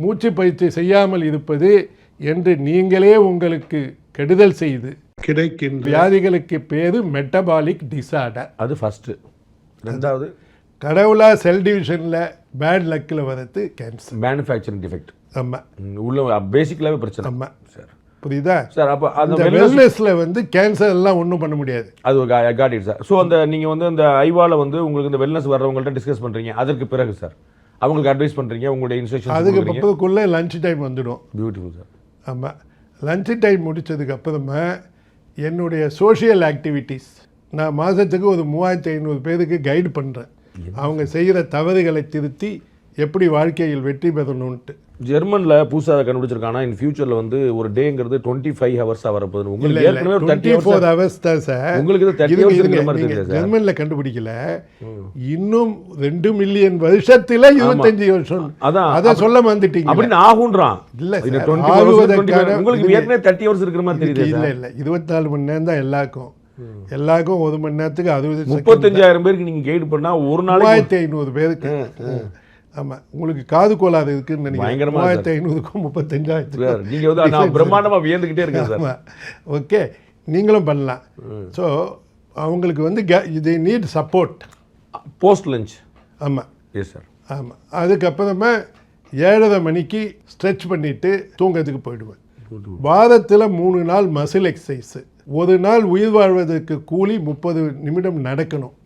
மூச்சு பயிற்சி செய்யாமல் இருப்பது என்று நீங்களே உங்களுக்கு கெடுதல் செய்து கிடைக்கின்ற வியாதிகளுக்கு பேரு மெட்டபாலிக் டிசார்டர். அது ஃபர்ஸ்ட். ரெண்டாவது, கடவுளா செல் டிவிஷனில் பேட் லக்கில் வரது கேன்சர், மேனுஃபேக்சரிங் டிஃபெக்ட். ஆமாம், உள்ள பேசிக்கலாகவே பிரச்சனை. ஆமாம் சார், புரியுதா சார்? அப்போ அந்த வெல்னஸில் வந்து கேன்சர் எல்லாம் ஒன்றும் பண்ண முடியாது. அது காட் இட் சார். ஸோ அந்த நீங்கள் வந்து அந்த ஐவாவில் வந்து உங்களுக்கு இந்த வெல்னஸ் வர்றவங்கள்ட்ட டிஸ்கஸ் பண்ணுறீங்க, அதற்கு பிறகு சார் அவங்களுக்கு அட்வைஸ் பண்ணுறீங்க, உங்களுடைய இன்ஸ்ட்ரக்ஷன் அதுக்கு பக்கத்துக்குள்ளே லஞ்ச் டைம் வந்துடும். Beautiful sir. ஆமாம், லஞ்ச் டைம் முடித்ததுக்கு அப்புறமா என்னுடைய சோஷியல் ஆக்டிவிட்டீஸ், நான் மாதத்துக்கு ஒரு 3500 பேருக்கு கைடு பண்ணுறேன். அவங்க செய்கிற தவறுகளை திருத்தி எப்படி வாழ்க்கையில் வெற்றி பெறணும்ட்டு. ஜெர்மனில் புதுசாக கண்டுபிடிச்சிருக்கானா இன் ஃபியூச்சரில் வந்து ஒரு டேங்கிறது 25 ஹவர்ஸாக வரப்போகுது. உங்களுக்கு ஏற்கனவே 24 ஹவர்ஸ் தான் சார். உங்களுக்கு 30 ஹவர்ஸ் இருக்கிற மாதிரி தெரியுது. ஜெர்மனியில் கண்டுபிடிக்கல, இன்னும் 2 மில்லியன் வருஷத்தில் 25 வருஷம். அதான் அதை சொல்ல வந்துட்டீங்க அப்படின்னு ஆகுன்றான். இல்லை, உங்களுக்கு ஏற்கனவே 30 ஹவர்ஸ் இருக்கிற மாதிரி தெரியுது. இல்லை இல்லை, 24 மணி நேரம் தான் எல்லாருக்கும் 1 மணி நேரத்துக்கு 60 35,000 பேருக்கு நீங்கள் கைடு பண்ணால் ஒரு நாள் 3500 பேருக்கு. ஆமாம், உங்களுக்கு காது கோளாறு இருக்குன்னு நினைக்கிறேன். 3500க்கும் 35,000 நீங்கள் வந்து நான் பிரம்மாண்டமாக வியந்துக்கிட்டே இருக்கேன் சார். ஆமாம், ஓகே, நீங்களும் பண்ணலாம். ஸோ அவங்களுக்கு வந்து இது நீட் சப்போர்ட் போஸ்ட் லஞ்ச். ஆமாம், எஸ் சார். ஆமாம், அதுக்கப்புறமா 7:30 மணிக்கு ஸ்ட்ரெச் பண்ணிவிட்டு தூங்கிறதுக்கு போயிடுவேன். வாரத்தில் 3 நாள் மசில் எக்ஸசைஸு. ஒரு நாள் உயிர் வாழ்வதற்கு கூலி 30 நிமிடம் நடக்கணும்.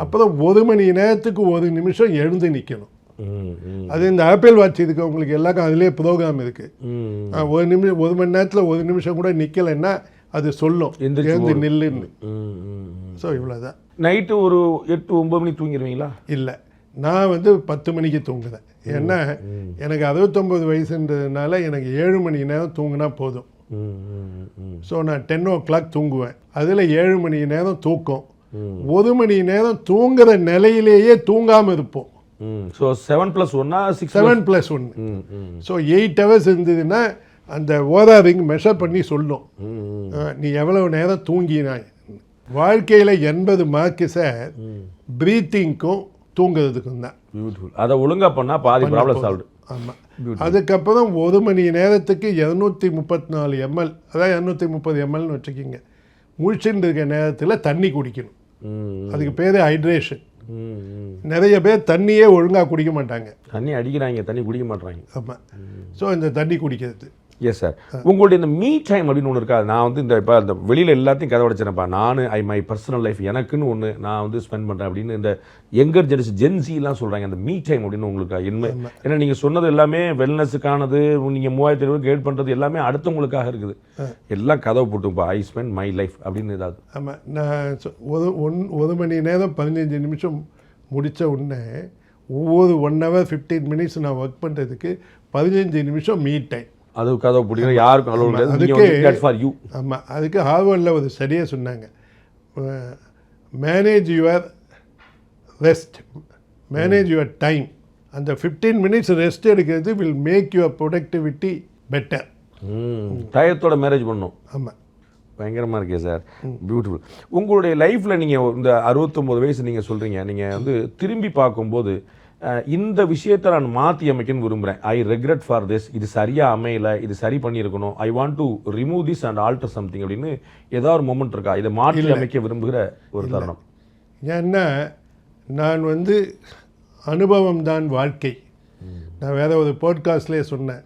அப்புறம் 1 மணி நேரத்துக்கு 1 நிமிஷம் எழுந்து நிற்கணும். அது இந்த ஆப்பிள் வாட்ச் இதுக்கு உங்களுக்கு எல்லாருக்கும் அதிலே ப்ரோக்ராம் இருக்குது. 1 மணி நேரத்தில் 1 நிமிஷம் கூட நிற்கலைன்னா அது சொல்லும் எழுந்து நில்லுன்னு. ஸோ இவ்வளோதான். நைட்டு ஒரு 8-9 மணிக்கு தூங்கிடுவீங்களா? இல்லை, நான் வந்து 10 மணிக்கு தூங்குறேன். ஏன்னா எனக்கு 69 வயசுன்றதுனால எனக்கு 7 மணி நேரம் தூங்கினா போதும். ஸோ நான் 10 o'clock தூங்குவேன். அதில் 7 மணி நேரம் தூக்கம். 1 மணி நேரம் தூங்குற நிலையிலேயே தூங்காமல் இருப்போம். ஸோ 7+1 7+1. ஸோ 8 hours இருந்ததுன்னா அந்த ஓதா ரிங் மெஷர் பண்ணி சொல்லும் நீ எவ்வளவு நேரம் தூங்கினாய். வாழ்க்கையில் 80 மார்க்கு சார் ப்ரீத்திங்க்கும் தூங்குறதுக்கும் தான். அதை ஒழுங்காக பண்ணால் பாதி ப்ராப்ளம் சால்வ். ஆமாம், அதுக்கப்புறம் 1 மணி நேரத்துக்கு 234 ml, அதாவது 230 mlன்னு வச்சுக்கிங்க. முழிச்சுட்டு இருக்க நேரத்தில் தண்ணி குடிக்கணும். அதுக்கு பேர் ஹைட்ரேஷன். நிறைய பேர் தண்ணியே ஒழுங்காக குடிக்க மாட்டாங்க, தண்ணி அடிக்கிறாங்க, தண்ணி குடிக்க மாட்டாங்க. ஆமாம், ஸோ இந்த தண்ணி குடிக்கிறது எஸ் சார். உங்களுடைய இந்த மீ டைம் அப்படின்னு ஒன்று இருக்கா? நான் வந்து இந்த இப்போ இந்த வெளியில் எல்லாத்தையும் கதை உடைச்சினப்பா, நான் மை பர்சனல் லைஃப் எனக்குன்னு ஒன்று நான் வந்து ஸ்பெண்ட் பண்ணுறேன் அப்படின்னு இந்த யங்கர் ஜென்ரேஷன் ஜென்சிலாம் சொல்கிறாங்க. அந்த மீ டைம் அப்படின்னு உங்களுக்கு என்ன? ஏன்னா நீங்கள் சொன்னது எல்லாமே வெல்னஸுக்கானது, நீங்கள் 3000 கைட் பண்ணுறது எல்லாமே அடுத்தவங்களுக்காக இருக்குது. எல்லாம் கதவை போட்டுப்பா, ஐ ஸ்பெண்ட் மை லைஃப் அப்படின்னு ஏதாவது. ஆமாம், நான் 1 மணி நேரம் 15 நிமிஷம் முடித்த உடனே ஒவ்வொரு 1 hour 15 minutes நான் ஒர்க் பண்ணுறதுக்கு 15 நிமிஷம் மீ டைம். அது கதவை பிடிக்கணும், யாருக்கும் அலோவ் கிடையாது ஃபார் யூ. ஆமாம், அதுக்கு ஹார்வர்டில் ஒரு சரியாக சொன்னாங்க, manage your rest, manage your time. அந்த 15 minutes ரெஸ்ட் எடுக்கிறது will make your productivity better. டயத்தோட மேரேஜ் பண்ணணும். ஆமாம், பயங்கரமாக இருக்கே சார், பியூட்டிஃபுல். உங்களுடைய லைஃப்பில் நீங்கள் இந்த 69 வயசு நீங்கள் சொல்கிறீங்க, நீங்கள் வந்து திரும்பி பார்க்கும்போது இந்த விஷயத்தை நான் மாற்றி அமைக்கணும்னு விரும்புகிறேன், ஐ ரெக்ரெட் ஃபார் திஸ், இது சரியாக அமையலை, இது சரி பண்ணியிருக்கணும், ஐ want to remove this and alter something அப்படின்னு ஏதாவது ஒரு மொமெண்ட் இருக்கா? இதை மாற்றி அமைக்க விரும்புகிற ஒரு தருணம்? ஏன்னா நான் வந்து அனுபவம் தான் வாழ்க்கை. நான் வேற ஒரு பாட்காஸ்ட்லேயே சொன்னேன்,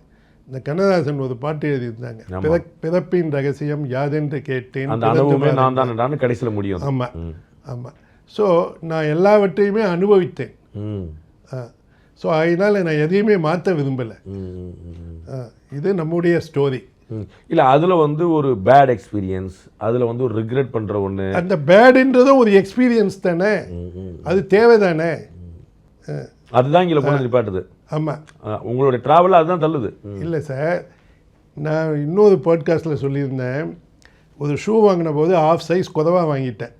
இந்த கண்ணதாசன் ஒரு பாட்டு எழுதியிருந்தாங்க, பிறப்பின் ரகசியம் யாதென்று கேட்டேன், அந்த அனுபவமே நான் தான் கடைசியில் முடியும். ஆமாம் ஆமாம். ஸோ நான் எல்லாவற்றையுமே அனுபவித்தேன். ஸோ அதனால் நான் எதையுமே மாற்ற விரும்பலை. இது நம்முடைய ஸ்டோரி. இல்லை, அதில் வந்து ஒரு பேட் எக்ஸ்பீரியன்ஸ், அதில் வந்து ஒரு ரிக்ரெட் பண்ணுற ஒன்று, அந்த பேடுன்றதும் ஒரு எக்ஸ்பீரியன்ஸ் தானே, அது தேவை தானே, அதுதான் இங்கே கொண்டு நிப்பாட்டுது. ஆமாம், உங்களுடைய ட்ராவலில் அதுதான் தள்ளுது. இல்லை சார், நான் இன்னொரு பாட்காஸ்ட்டில் சொல்லியிருந்தேன், ஒரு ஷூ வாங்கின போது ஆஃப் சைஸ் குறைவாக வாங்கிட்டேன்,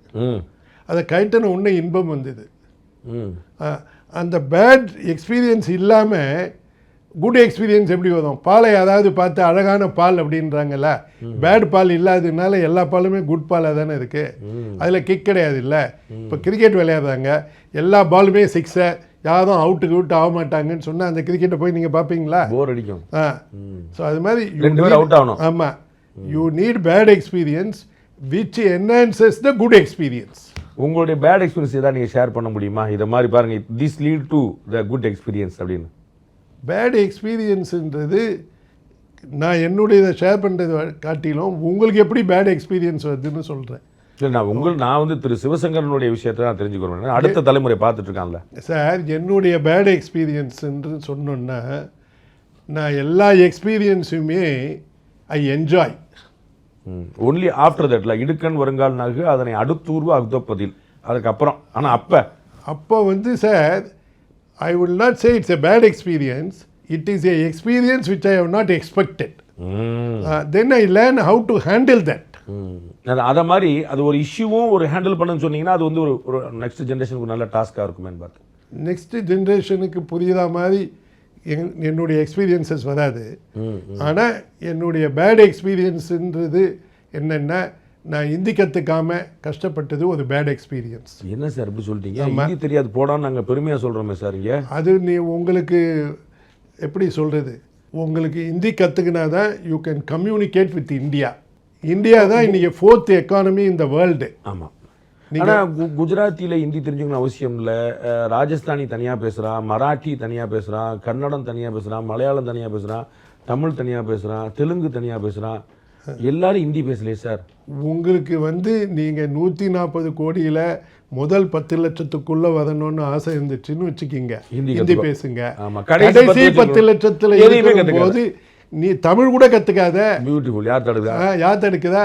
அதை கழட்டின உடனே இன்பம் வந்தது. அந்த பேட் எக்ஸ்பீரியன்ஸ் இல்லாமல் குட் எக்ஸ்பீரியன்ஸ் எப்படி வரும்? பாலை அதாவது பார்த்து அழகான பால் அப்படின்றாங்கல்ல, பேட் பால் இல்லாததுனால எல்லா பாலுமே குட் பாலாக தானே இருக்குது, அதில் கிக் கிடையாது. இல்லை, இப்போ கிரிக்கெட் விளையாடுறாங்க, எல்லா பாலுமே சிக்ஸர், யாரும் அவுட்டுக்கு விட்டு ஆக மாட்டாங்கன்னு சொன்னால் அந்த கிரிக்கெட்டை போய் நீங்கள் பார்ப்பீங்களா? போர் அடிக்கும். ஸோ அது மாதிரி அவுட் ஆகணும். ஆமாம், you need bad experience which enhances the good experience. உங்களுடைய பேட் எக்ஸ்பீரியன்ஸ் ஏதாவது நீங்கள் ஷேர் பண்ண முடியுமா? இதை மாதிரி பாருங்கள், this lead to the good experience அப்படின்னு. பேட் எக்ஸ்பீரியன்ஸுன்றது நான் என்னுடைய ஷேர் பண்ணுறது காட்டிலும் உங்களுக்கு எப்படி பேட் எக்ஸ்பீரியன்ஸ் வருதுன்னு சொல்கிறேன். இல்லை, நான் வந்து திரு சிவசங்கரனுடைய விஷயத்தை நான் தெரிஞ்சுக்கிறேன், அடுத்த தலைமுறை பார்த்துட்டு இருக்கான்ல சார். என்னுடைய பேட் எக்ஸ்பீரியன்ஸுன்று சொன்னோன்னா, நான் எல்லா எக்ஸ்பீரியன்ஸுமே ஐ என்ஜாய் ஒன்லி ஆஃப்டர் தட்ல இடுக்கண் வருங்கால் நகு அதனை அடுத்தூர்வு அகுதப்பதில், அதுக்கப்புறம். ஆனால் அப்போ வந்து sir, I will not say it's a bad experience. It is a experience which I have not expected. Then I learn how to handle that. அதை மாதிரி அது ஒரு இஷ்யூவும் ஒரு ஹேண்டில் பண்ணுன்னு சொன்னீங்கன்னா அது வந்து ஒரு நெக்ஸ்ட் ஜென்ரேஷனுக்கு நல்ல டாஸ்காக இருக்குமேன்னு பார்த்து. நெக்ஸ்ட் ஜென்ரேஷனுக்கு புரியுற மாதிரி என்னுடைய எக்ஸ்பீரியன்ஸஸ் வராது. ஆனால் என்னுடைய பேட் எக்ஸ்பீரியன்ஸுன்றது என்னென்னா, நான் ஹிந்தி கற்றுக்காம கஷ்டப்பட்டது ஒரு பேட் எக்ஸ்பீரியன்ஸ். என்ன சார் இப்படி சொல்லிட்டீங்க? ஹிந்தி தெரியாது போடான்னு நாங்கள் பெருமையாக சொல்கிறோமே சார். இங்கே அது உங்களுக்கு எப்படி சொல்கிறது, உங்களுக்கு ஹிந்தி கற்றுக்கினா தான் you can communicate with India. India தான் இன்றைக்கி 4th எக்கானமி இந்த வேர்ல்டு. ஆமாம், ஆனால் குஜராத்தியில் ஹிந்தி தெரிஞ்சுக்கணும் அவசியம் இல்லை. ராஜஸ்தானி தனியாக பேசுகிறான், மராட்டி தனியாக பேசுகிறான், கன்னடம் தனியாக பேசுகிறான், மலையாளம் தனியாக பேசுகிறான், தமிழ் தனியாக பேசுகிறான், தெலுங்கு தனியாக பேசுகிறான், எல்லாரும் ஹிந்தி பேசலையே சார். உங்களுக்கு வந்து நீங்கள் 140 கோடியில் முதல் 10 லட்சத்துக்குள்ளே வரணும்னு ஆசை இருந்துச்சுன்னு வச்சுக்கிங்க, ஹிந்தி பேசுங்க. கடைசி 10 லட்சத்தில் இருக்கும்போது நீ தமிழ் கூட கற்றுக்காத. பியூட்டிஃபுல். யார் தடுக்குதா?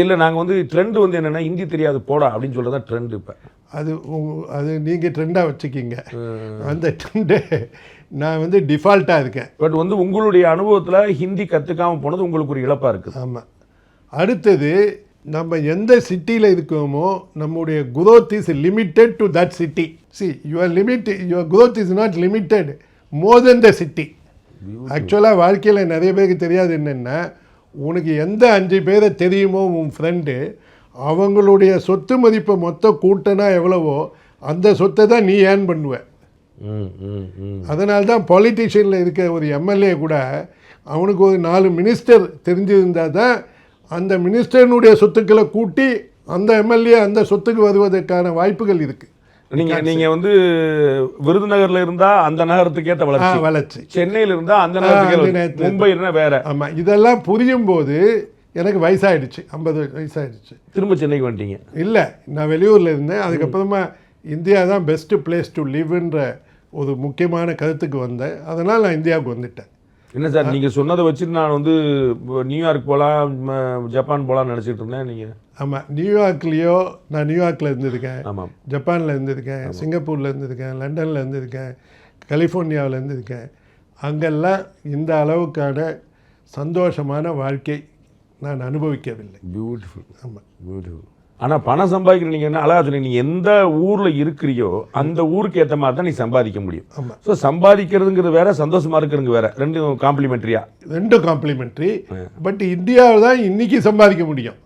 இல்லை, நாங்கள் வந்து ட்ரெண்ட் வந்து என்னென்னா ஹிந்தி தெரியாது போடா அப்படின்னு சொல்கிறதா ட்ரெண்ட். இப்போ அது நீங்கள் ட்ரெண்டாக வச்சுக்கிங்க. அந்த ட்ரெண்டு நான் வந்து டிஃபால்ட்டாக இருக்கேன். பட் வந்து உங்களுடைய அனுபவத்தில் ஹிந்தி கற்றுக்காமல் போனது உங்களுக்கு ஒரு இழப்பாக இருக்குது. ஆமாம். அடுத்தது, நம்ம எந்த சிட்டியில் இருக்கோமோ நம்முடைய growth is limited to that city. See your growth is not limited more then the city. ஆக்சுவலாக வாழ்க்கையில் நிறைய பேருக்கு தெரியாது என்னென்னா, உனக்கு எந்த 5 பேரை தெரியுமோ உன் ஃப்ரெண்டு, அவங்களுடைய சொத்து மதிப்பை மொத்தம் கூட்டினா எவ்வளவோ அந்த சொத்தை தான் நீ ஏர்ன் பண்ணுவ. அதனால தான் பாலிட்டிஷியனில் இருக்க ஒரு எம்எல்ஏ கூட அவனுக்கு ஒரு 4 மினிஸ்டர் தெரிஞ்சிருந்தால் தான் அந்த மினிஸ்டர்னுடைய சொத்துக்களை கூட்டி அந்த எம்எல்ஏ அந்த சொத்துக்கு வருவதற்கான வாய்ப்புகள் இருக்குது. நீங்க வந்து விருதுநகர்ல இருந்தா அந்த நகரத்துக்கு ஏற்ற வளர்ச்சி, வளர்ச்சி சென்னையில இருந்தா அந்த நகரத்துக்கு, மும்பைனா வேற. ஆமா, இதெல்லாம் புரியும் போது எனக்கு வயசாயிடுச்சு, 50 வயசாயிடுச்சு. திரும்ப சென்னைக்கு வந்துட்டீங்க? இல்லை, நான் வெளியூரில் இருந்தேன். அதுக்கப்புறமா இந்தியா தான் பெஸ்ட்டு பிளேஸ் டு லிவ்ன்ற ஒரு முக்கியமான கருத்துக்கு வந்தேன். அதனால் நான் இந்தியாவுக்கு வந்துட்டேன். என்ன சார் நீங்கள் சொன்னதை வச்சுட்டு நான் வந்து நியூயார்க் போகலாம், ஜப்பான் போகலான்னு நினச்சிட்டு இருந்தேன். நீங்கள்? ஆமாம், நியூயார்க்லேயோ, நான் நியூயார்க்கில் இருந்திருக்கேன், ஆமாம், ஜப்பானில் இருந்திருக்கேன், சிங்கப்பூரில் இருந்திருக்கேன், லண்டனில் இருந்திருக்கேன், கலிஃபோர்னியாவில் இருந்திருக்கேன். அங்கெல்லாம் இந்த அளவுக்கான சந்தோஷமான வாழ்க்கை நான் அனுபவிக்கவில்லை. பியூட்டிஃபுல். ஆமாம், பியூட்டிஃபுல். ஆனால் பணம் சம்பாதிக்கிற நீங்கள் என்ன அழகாக சொன்னீங்க, நீங்கள் எந்த ஊரில் இருக்கிறியோ அந்த ஊருக்கு ஏற்ற மாதிரி தான் நீ சம்பாதிக்க முடியும். ஆமாம். ஸோ சம்பாதிக்கிறதுங்கிறது வேற, சந்தோஷமாக இருக்கிறதுங்க வேற, ரெண்டும் காம்ப்ளிமெண்ட்ரியா? ரெண்டும் காம்ப்ளிமெண்ட்ரி. பட் இந்தியாவில் தான் இன்றைக்கி சம்பாதிக்க முடியும்.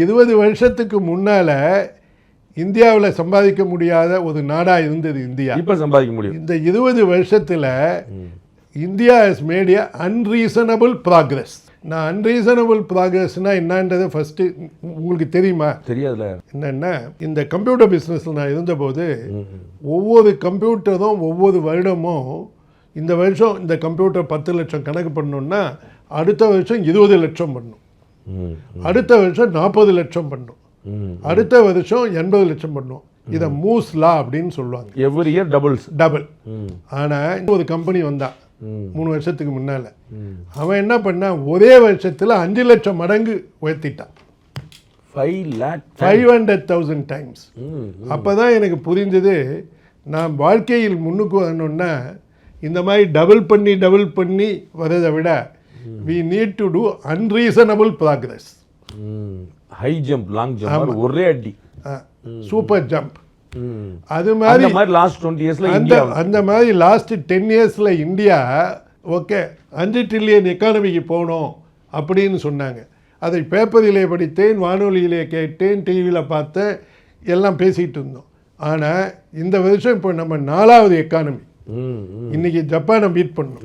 20 வருஷத்துக்கு முன்னால் இந்தியாவில் சம்பாதிக்க முடியாத ஒரு நாடாக இருந்தது இந்தியா. இப்போ சம்பாதிக்க முடியும். இந்த 20 வருஷத்தில் India has made a unreasonable progress. நான் அன்ரீசனபிள் ப்ராக்ரஸ்னால் என்னன்றது ஃபஸ்ட்டு உங்களுக்கு தெரியுமா? தெரியாதுல. என்னென்னா, இந்த கம்ப்யூட்டர் பிஸ்னஸில் நான் இருந்தபோது ஒவ்வொரு கம்ப்யூட்டரும் ஒவ்வொரு வருடமும், இந்த வருஷம் இந்த கம்ப்யூட்டர் 10 லட்சம் கணக்கு பண்ணணுன்னா அடுத்த வருஷம் 20 லட்சம் பண்ணும், அடுத்த வருஷம் 40 லட்சம் பண்ணும், அடுத்த வருஷம் 80 லட்சம் பண்ணும். இதை மூஸ் லா அப்படின்னு சொல்லுவாங்க. Every year double. ஆனால் ஒரு கம்பெனி வந்தான் 3 வருஷத்துக்கு முன்னால். அவன் என்ன பண்ணான், ஒரே வருஷத்தில் 5 லட்சம் மடங்கு உயர்த்திட்டான். 500,000 டைம்ஸ். அப்போ தான் எனக்கு புரிஞ்சது, நான் வாழ்க்கையில் முன்னுக்கு வரணுன்னா இந்த மாதிரி டபுள் பண்ணி வரதை விட we need to do unreasonable progress. High jump, long jump, ஒரே அடி, சூப்பர் ஜம்ப். அது மாதிரி லாஸ்ட் 20 இயர்ஸ்ல அந்த மாதிரி லாஸ்ட் 10 இயர்ஸில் இந்தியா ஓகே 5 ட்ரில்லியன் எக்கானமிக்கு போகணும் அப்படின்னு சொன்னாங்க. அதை பேப்பரிலே படித்தேன், வானொலியிலே கேட்டேன், டிவியில் பார்த்தேன், எல்லாம் பேசிகிட்டு இருந்தோம். ஆனால் இந்த வருஷம் இப்போ நம்ம 4வது எக்கானமி. இன்னைக்கு ஜப்பானை மீட் பண்ணோம்.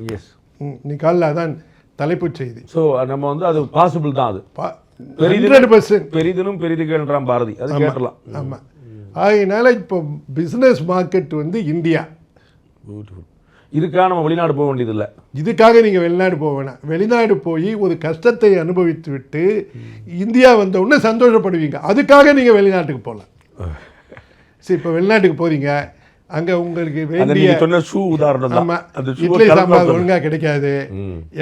இன்னைக்கு காலைல அதான் தலைப்பு செய்தி. ஸோ நம்ம வந்து அது பாசிபிள் தான். அது 100% பெரிதிலும் பெரிதுகள்ன்றான் பாரதி, அது கேட்டலாம். ஆமாம். அதனால இப்போ பிஸ்னஸ் மார்க்கெட் வந்து இந்தியா. இதுக்காக நம்ம வெளிநாடு போக வேண்டியதில்லை. இதுக்காக நீங்கள் வெளிநாடு போக வேணாம். வெளிநாடு போய் ஒரு கஷ்டத்தை அனுபவித்து விட்டு இந்தியா வந்த உடனே சந்தோஷப்படுவீங்க. அதுக்காக நீங்கள் வெளிநாட்டுக்கு போகலாம். சரி, இப்போ வெளிநாட்டுக்கு போகிறீங்க, அங்கே உங்களுக்கு வேண்டிய சொன்ன ஷூ உதாரணம். ஆமாம், இட்லி சாம்பார் ஒழுங்காக கிடைக்காது.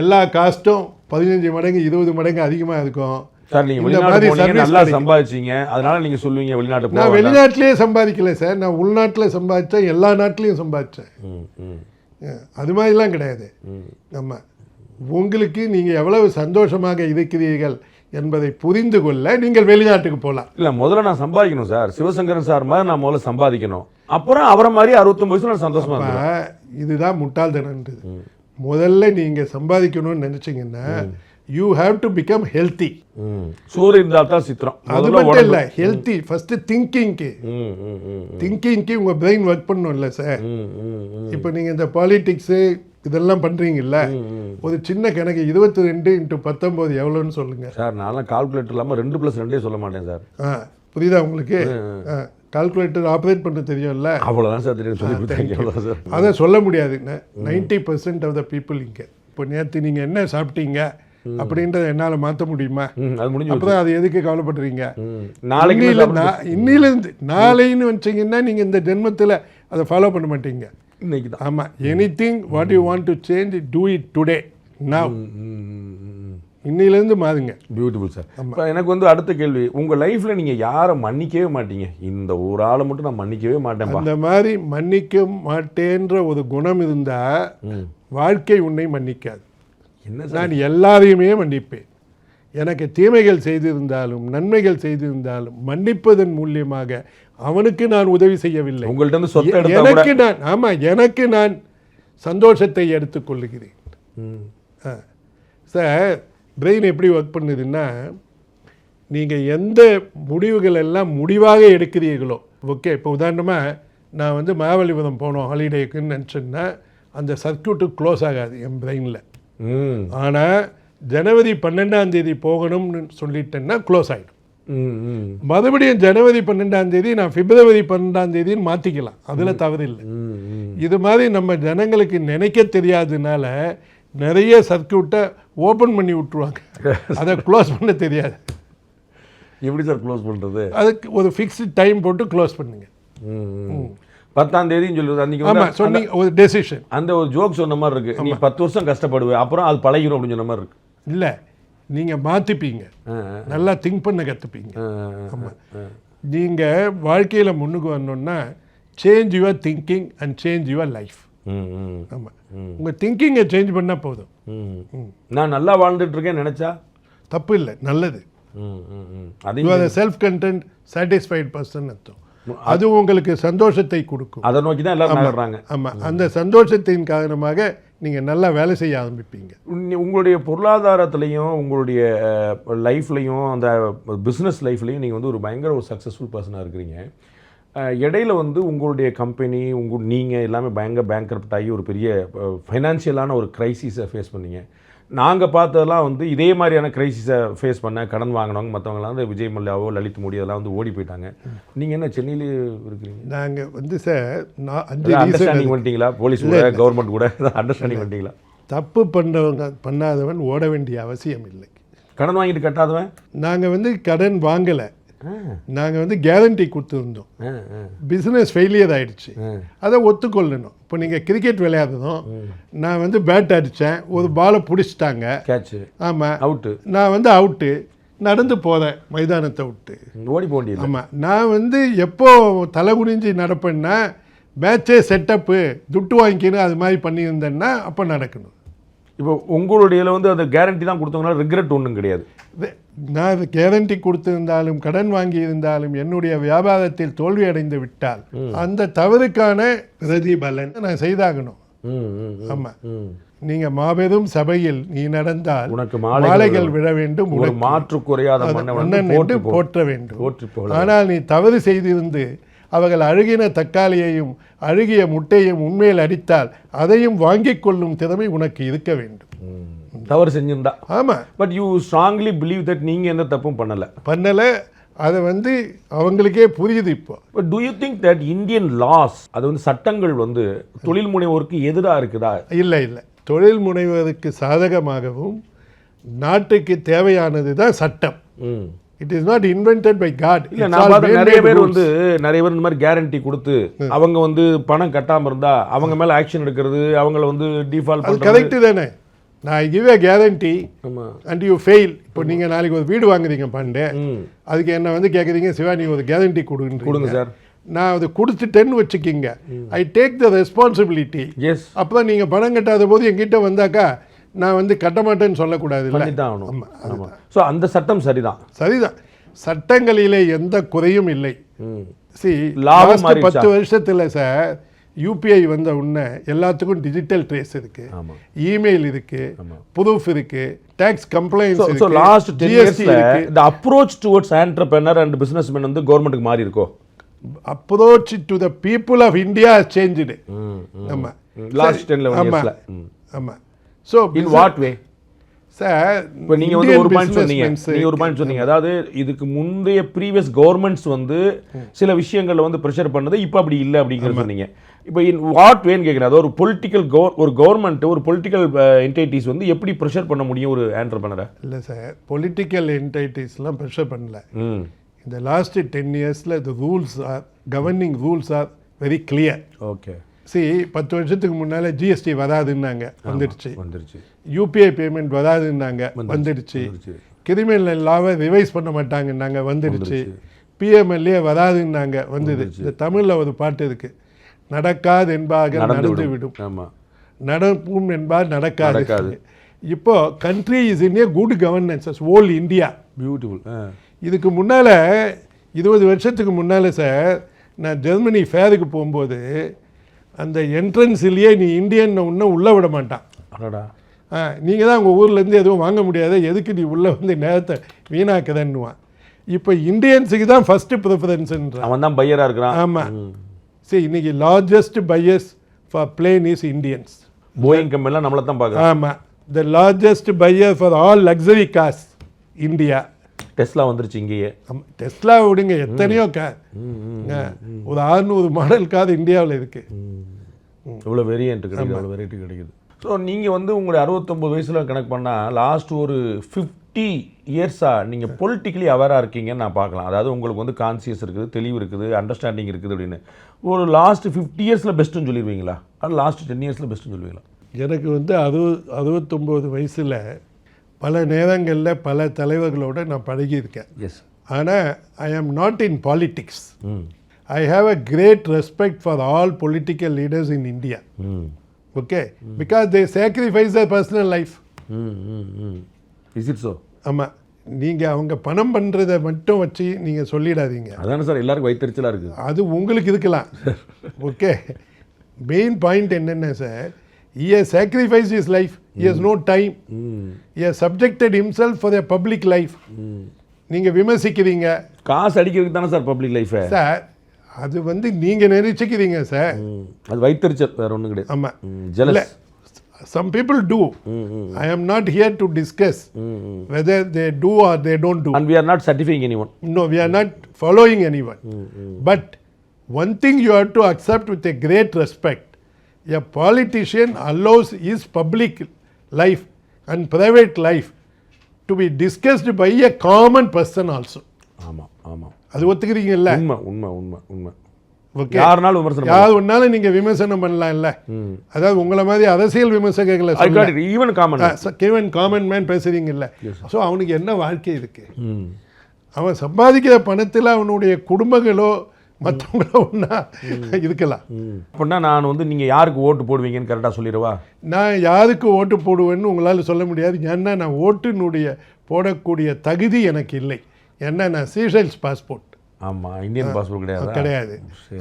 எல்லா காஸ்ட்டும் 15 மடங்கு 20 மடங்கு அதிகமாக இருக்கும். சார், நீங்க வெளிநாடு போனீங்க, நல்லா சம்பாதிச்சீங்க, அதனால நீங்க சொல்லுவீங்க வெளிநாட்டு போக. நான் வெளிநாட்டிலேயே சம்பாதிக்கல சார், நான் உள்நாட்டில் சம்பாதிச்சேன், எல்லா நாட்டிலையும் சம்பாதிச்சேன். அது மாதிரிலாம் கிடையாது. ஆமாம், உங்களுக்கு நீங்கள் எவ்வளவு சந்தோஷமாக இருக்கிறீர்கள் என்பதை புரிந்து கொள்ள நீங்கள் வெளிநாட்டுக்கு போகலாம். இல்லை, முதல்ல நான் சம்பாதிக்கணும் சார். சிவசங்கரன் சார் மாதிரி நான் முதல்ல சம்பாதிக்கணும், அப்புறம் அவரை மாதிரி 69 வயசுல நான் சந்தோஷமா இருப்பேன். இதுதான் முட்டாள்தனன்றது. முதல்ல நீங்கள் சம்பாதிக்கணும்னு நினச்சிங்கன்னா you have to become healthy. சூரிய இருந்தால் தான் சித்திரம். அது மட்டும் இல்லை, ஹெல்த்தி ஃபர்ஸ்ட். திங்கிங்க்கு உங்கள் பிரெயின் ஒர்க் பண்ணணும் இல்லை சார். இப்போ நீங்கள் இந்த பாலிட்டிக்ஸு இதெல்லாம் பண்ணுறீங்கல்ல, ஒரு சின்ன கணக்கு 22 × 19 எவ்வளோன்னு சொல்லுங்கள் சார். நான் கால்குலேட்டர் இல்லாமல் 2+2 சொல்ல மாட்டேன் சார். புரியுதா உங்களுக்கு? கால்குலேட்டர் ஆப்ரேட் பண்ண தெரியும்ல, அவ்வளோதான் சார் தெரியும். சொல்லி அதை சொல்ல முடியாதுங்க. 90% ஆஃப் த பீப்புள் இங்கே. இப்போ நேற்று நீங்கள் என்ன சாப்பிட்டீங்க அப்படின்றத என்னால் மாற்ற முடியுமா? அது முடிஞ்சு. அப்புறம் அது எதுக்கு கவலைப்படுறீங்க? இன்னிலிருந்து நாளைன்னு வச்சிங்கன்னா நீங்கள் இந்த ஜென்மத்தில் அதை ஃபாலோ பண்ண மாட்டீங்க. இன்னைக்கு தான். ஆமாம், anything what you want to change, do it today, now. இன்னிலேருந்து மாறுங்க. Beautiful sir. இப்போ எனக்கு வந்து அடுத்த கேள்வி, உங்கள் லைஃப்பில் நீங்கள் யாரை மன்னிக்கவே மாட்டீங்க? இந்த ஒரு ஆளை மட்டும் நான் மன்னிக்கவே மாட்டேன். அந்த மாதிரி மன்னிக்க மாட்டேன்ற ஒரு குணம் இருந்தால் வாழ்க்கை உன்னை மன்னிக்காது. நான் எல்லாரையுமே மன்னிப்பேன். எனக்கு தீமைகள் செய்திருந்தாலும் நன்மைகள் செய்திருந்தாலும் மன்னிப்பதன் மூலியமாக அவனுக்கு நான் உதவி செய்யவில்லை. எனக்கு நான் சந்தோஷத்தை எடுத்துக்கொள்ளுகிறேன். சார், பிரெயின் எப்படி ஒர்க் பண்ணுதுன்னா, நீங்கள் எந்த முடிவுகள் எல்லாம் முடிவாக எடுக்கிறீர்களோ, ஓகே, இப்போ உதாரணமாக நான் வந்து மகாபலிபுரம் போனோம் ஹாலிடேக்குன்னு நினச்சேன்னா அந்த சர்க்கியூட்டு க்ளோஸ் ஆகாது என் பிரெயினில். ஆனால் ஜனவரி 12ஆம் தேதி போகணும்னு சொல்லிட்டேன்னா க்ளோஸ் ஆகிடும். மறுபடியும் ஜனவரி 12ஆம் தேதி நான் பிப்ரவரி 12ஆம் தேதின்னு மாற்றிக்கலாம், அதில் தவறு இல்லை. இது மாதிரி நம்ம ஜனங்களுக்கு நினைக்க தெரியாததுனால நிறைய சர்க்கியூட்டை ஓப்பன் பண்ணி விட்டுருவாங்க, அதை க்ளோஸ் பண்ண தெரியாது. எப்படி சார் க்ளோஸ் பண்ணுறது? அதுக்கு ஒரு ஃபிக்ஸ்டு டைம் போட்டு க்ளோஸ் பண்ணுங்க. 10ஆம் தேதின்னு சொல்லுவது அன்றைக்கி ஆமாம் சொன்னீங்க, ஒரு டெசிஷன். அந்த ஒரு ஜோக் சொன்ன மாதிரி இருக்குது, நீ 10 வருஷம் கஷ்டப்படுவேன் அப்புறம் அது பழகிடும் அப்படின்னு சொன்ன மாதிரி இருக்குது. இல்லை, நீங்கள் மாற்றிப்பீங்க, நல்லா திங்க் பண்ண கற்றுப்பீங்க. ஆமாம், நீங்கள் வாழ்க்கையில் முன்னுக்கு வரணுன்னா change your thinking and change your life. ஆமாம், உங்கள் திங்கிங்கை சேஞ்ச் பண்ணால் போதும். நான் நல்லா வாழ்ந்துட்டு இருக்கேன் நினச்சா தப்பு இல்லை, நல்லது. அது செல்ஃப் கண்டென்ட் சாட்டிஸ்ஃபைட் பர்சன் அர்த்தம். அது உங்களுக்கு சந்தோஷத்தை கொடுக்கும். அதை நோக்கி தான் எல்லாரும் நகர்றாங்க. ஆமாம், அந்த சந்தோஷத்தின் காரணமாக நீங்கள் நல்லா வேலை செய்ய ஆரம்பிப்பீங்க. உங்களுடைய பொருளாதாரத்துலேயும் உங்களுடைய லைஃப்லையும் அந்த பிஸ்னஸ் லைஃப்லையும் நீங்கள் வந்து ஒரு பயங்கர ஒரு சக்ஸஸ்ஃபுல் பர்சனாக இருக்கிறீங்க. இடையில வந்து உங்களுடைய கம்பெனி நீங்கள் எல்லாமே பயங்கர பேங்க்ரப்ட் ஆகி ஒரு பெரிய ஃபைனான்ஷியலான ஒரு க்ரைசிஸை ஃபேஸ் பண்ணீங்க. நாங்கள் பார்த்ததெல்லாம் வந்து இதே மாதிரியான க்ரைசிஸை ஃபேஸ் பண்ண கடன் வாங்கினவங்க மற்றவங்களாம் வந்து விஜய் மல்லையாவோ லலித் மோடி அதெல்லாம் வந்து ஓடி போயிட்டாங்க. நீங்கள் என்ன சென்னையிலே இருக்கிறீங்க? நாங்கள் வந்து சார் அண்டர்ஸ்டாண்டிங் பண்ணிட்டீங்களா? போலீஸ் கூட கவர்மெண்ட் கூட அண்டர்ஸ்டாண்டிங் பண்ணிட்டீங்களா? தப்பு பண்ணாதவன் ஓட வேண்டிய அவசியம் இல்லை. கடன் வாங்கிட்டு கட்டாதவன்? நாங்கள் வந்து கடன் வாங்கலை, நாங்கள் வந்து கேரண்டி கொடுத்துருந்தோம். பிஸ்னஸ் ஃபெயிலியர் ஆகிடுச்சு, அதை ஒத்துக்கொள்ளணும். இப்போ நீங்கள் கிரிக்கெட் விளையாடுறதும் நான் வந்து பேட் அடித்தேன், ஒரு பாலை பிடிச்சிட்டாங்க, கேட்சு, ஆமாம் அவுட்டு, நான் வந்து அவுட்டு, நடந்து போகிறேன் மைதானத்தை விட்டு, ஓடி போக முடியாது. ஆமாம், நான் வந்து எப்போ தலை குனிஞ்சு நடப்பேன்னா மேட்சே செட்டப்பு துட்டு வாங்கிக்கணும் அது மாதிரி பண்ணியிருந்தேன்னா அப்போ நடக்கணும். இப்போ உங்களுடைய வந்து அந்த கேரண்டி தான் கொடுத்தவங்களால ரிக்ரெட் ஒன்றும் கிடையாது. நான் கேரண்டி கொடுத்திருந்தாலும் கடன் வாங்கி இருந்தாலும் என்னுடைய வியாபாரத்தில் தோல்வி அடைந்து விட்டால் அந்த தவறுக்கான பிரதிபலன் நான் செய்தாகணும். ஆமா, நீங்க மாபெரும் சபையில் நீ நடந்தால் உனக்கு மாலைகள் விழ வேண்டும், ஒரு மாற்று குறையாத மன்னன் என்று போற்ற வேண்டும். ஆனால் நீ தவறு செய்திருந்து அவர்கள் அழுகின தக்காளியையும் அழுகிய முட்டையும் உண்மையில் அடித்தால் அதையும் வாங்கிக் கொள்ளும் திறமை உனக்கு இருக்க வேண்டும். தவறு செஞ்சிருந்தா. ஆமாம், but you strongly believe that நீங்கள் எந்த தப்பும் பண்ணலை. அதை வந்து அவங்களுக்கே புரியுது இப்போ. But do you think that Indian laws, அது வந்து சட்டங்கள் வந்து தொழில் முனைவோருக்கு எதிராக இருக்குதா? இல்லை இல்லை, தொழில் முனைவோருக்கு சாதகமாகவும் நாட்டுக்கு தேவையானது தான் சட்டம். It is not invented by God. இல்லை, நான் பார்த்த நிறைய பேர் இந்த மாதிரி கேரண்டி கொடுத்து அவங்க வந்து பணம் கட்டாமல் இருந்தா அவங்க மேலே ஆக்ஷன் எடுக்கிறது, அவங்கள வந்து டிஃபால்ட் பண்ணுறது. கரெக்டு தானே? நான் give A guarantee and you fail. இப்போ நீங்கள் நாளைக்கு ஒரு வீடு வாங்குறீங்க பாண்டே, அதுக்கு என்ன வந்து கேட்குறீங்க, சிவா நீ ஒரு கேரண்டி கொடுங்க சார். நான் அது கொடுத்துட்டேன்னு வச்சுக்கிங்க, I take the responsibility. Yes, அப்போ நீங்கள் பணம் கட்டாத போது என்கிட்ட வந்தாக்கா நான் வந்து கட்ட மாட்டேன்னு சொல்லக்கூடாது. ஸோ அந்த சட்டம் சரிதான். சட்டங்களிலே எந்த குறையும் இல்லை. சி, 10 வருஷத்தில் சார் யூபிஐ வந்த உடனே எல்லாத்துக்கும் டிஜிட்டல் ட்ரேஸ் இருக்கு, இமெயில் இருக்கு, ப்ரூஃப் இருக்கு, டாக்ஸ் கம்ப்ளைன்ஸ் இருக்கு. So last 10 yearsல the approach towards entrepreneur and businessmen வந்து கவர்மெண்ட்க்கு மாறி இருக்கோ? Approach to the people of India has changed. ஆமா, last 10-11 yearsல. ஆமா. So in what way? Sir, இப்போ நீங்கள் வந்து ஒரு பாயிண்ட் சொன்னீங்க, அதாவது இதுக்கு முந்தைய ப்ரீவியஸ் கவர்மெண்ட்ஸ் வந்து சில விஷயங்களில் வந்து ப்ரெஷர் பண்ணது, இப்போ அப்படி இல்லை அப்படிங்கிறது சொன்னீங்க. இப்போ இன் வாட் வேன்னு கேட்குறேன். அதாவது ஒரு கவர்மெண்ட் ஒரு பொலிட்டிக்கல் என்டைட்டிஸ் வந்து எப்படி ப்ரெஷர் பண்ண முடியும் ஒரு ஆண்டர்பிரனரை? இல்லை சார், பொலிட்டிக்கல் என்டைட்டிஸ்லாம் ப்ரெஷர் பண்ணல. இந்த last 10 yearsல the rules are governing rules are very clear. Okay, C, 10 வருஷத்துக்கு முன்னால் ஜிஎஸ்டி வராதுன்னாங்க, வந்துடுச்சு. யூபிஐ பேமெண்ட் வராதுன்னாங்க, வந்துடுச்சு. கிரிமினல் லாவை ரிவைஸ் பண்ண மாட்டாங்கன்னாங்க, வந்துடுச்சு. பிஎம்எல்ஏ வராதுன்னாங்க, வந்துடுச்சு. இந்த தமிழில் ஒரு பாட்டு இருக்குது, நடக்காது என்பாக நடந்து விடும், நடக்கும் என்பார் நடக்காது. இப்போ country is in A good governance, whole India. Beautiful. இதுக்கு முன்னால் 20 வருஷத்துக்கு முன்னால் சார், நான் ஜெர்மனி ஃபேருக்கு போகும்போது அந்த என்ட்ரன்ஸ்லேயே நீ இந்தியன் இன்னும் உள்ளே விட மாட்டான். நீங்கள் தான் உங்கள் ஊர்லேருந்து எதுவும் வாங்க முடியாது, எதுக்கு நீ உள்ளே வந்து நேரத்தை வீணாக்குதன்னுவான். இப்போ இந்தியன்ஸுக்கு தான் ஃபஸ்ட்டு ப்ரிஃபரன்ஸுன்ற, அவன் தான் பையராக இருக்கிறான். ஆமாம். சரி, இன்னைக்கு largest buyers for plane is Indians. Boeing கம்பெனிலாம் நம்மளை தான் பார்க்குறோம். ஆமாம், the largest buyer for all luxury cars India. Tesla வந்துருச்சு இங்கேயே. டெஸ்லா விடுங்க, எத்தனையோ ஒரு 600 மாடலுக்காவது இந்தியாவில் இருக்கு. இவ்வளோ வேரியன்ட் கிடைக்குது, அவ்வளோ வெரைட்டி கிடைக்குது. ஸோ நீங்கள் வந்து உங்களுடைய 69 வயசில் கணக்கு பண்ணால் லாஸ்ட் ஒரு 50 இயர்ஸாக நீங்கள் பொலிட்டிக்கலி அவேராக இருக்கீங்கன்னு நான் பார்க்கலாம். அதாவது உங்களுக்கு வந்து கான்சியஸ் இருக்குது, தெளிவு இருக்குது, அண்டர்ஸ்டாண்டிங் இருக்குது அப்படின்னு. ஒரு லாஸ்ட் 50 இயர்ஸில் பெஸ்ட்டுன்னு சொல்லிடுவீங்களா, அது லாஸ்ட் 10 இயர்ஸில் பெஸ்ட்டுன்னு சொல்லுவீங்களா? எனக்கு வந்து 69 வயசில் பல நேரங்களில் பல தலைவர்களோடு நான் பழகியிருக்கேன். எஸ். ஆனால் I am not in politics. I have a great respect for all political leaders in India. Okay? Because they sacrifice their personal life. Is it so? ஆமாம், நீங்கள் அவங்க பணம் பண்ணுறதை மட்டும் வச்சு நீங்கள் சொல்லிடாதீங்க. அதான சார் எல்லாருக்கும் வைத்தறிச்சலாக இருக்குது. அது உங்களுக்கு இருக்கலாம். ஓகே, மெயின் பாயிண்ட் என்னென்ன sir, he has sacrificed his life, he has no time, he has subjected himself for a public life. நீங்கள் விமர்சிக்கிறீங்க, காசு அடிக்கிறதுக்கு தானே சார் பப்ளிக் லைஃபை. சார் அது வந்து நீங்கள் நினைச்சுக்கிறீங்க சார், அது வைத்தறிச்சல், வேறு ஒன்றும் கிடையாது. ஆமாம், jealous. some people do. I am not here to discuss whether they do or they don't do. And we are not certifying anyone. No, we are not following anyone. But one thing you have to accept with a great respect, a politician allows his public life and private life to be discussed by a common person also. ஆமாம் ஆமாம், அது ஒத்துக்கிறீங்கல்ல? உண்மை உண்மை உண்மை உண்மை. Okay, யாருனாலும் விமர்சனம், யார் ஒன்னாலும் நீங்கள் விமர்சனம் பண்ணலாம் இல்லை. அதாவது உங்களை மாதிரி அரசியல் விமர்சகர்களை ஈவன் காமன் காமன் மேன் பேசுறீங்க இல்லை. ஸோ அவனுக்கு என்ன வாழ்க்கை இருக்கு? அவன் சம்பாதிக்கிற பணத்தில் அவனுடைய குடும்பங்களோ மற்றவங்களோ ஒன்றா இருக்கலாம். அப்படின்னா நான் வந்து நீங்கள் யாருக்கு ஓட்டு போடுவீங்கன்னு கரெக்டாக சொல்லிடுவா? நான் யாருக்கு ஓட்டு போடுவேன்னு உங்களால் சொல்ல முடியாது. ஏன்னா நான் ஓட்டுனுடைய போடக்கூடிய தகுதி எனக்கு இல்லை. ஏன்னா நான் சீஷல்ஸ் பாஸ்போர்ட். ஆமாம், இந்தியன் பாஸ்போர்ட் கிடையாது.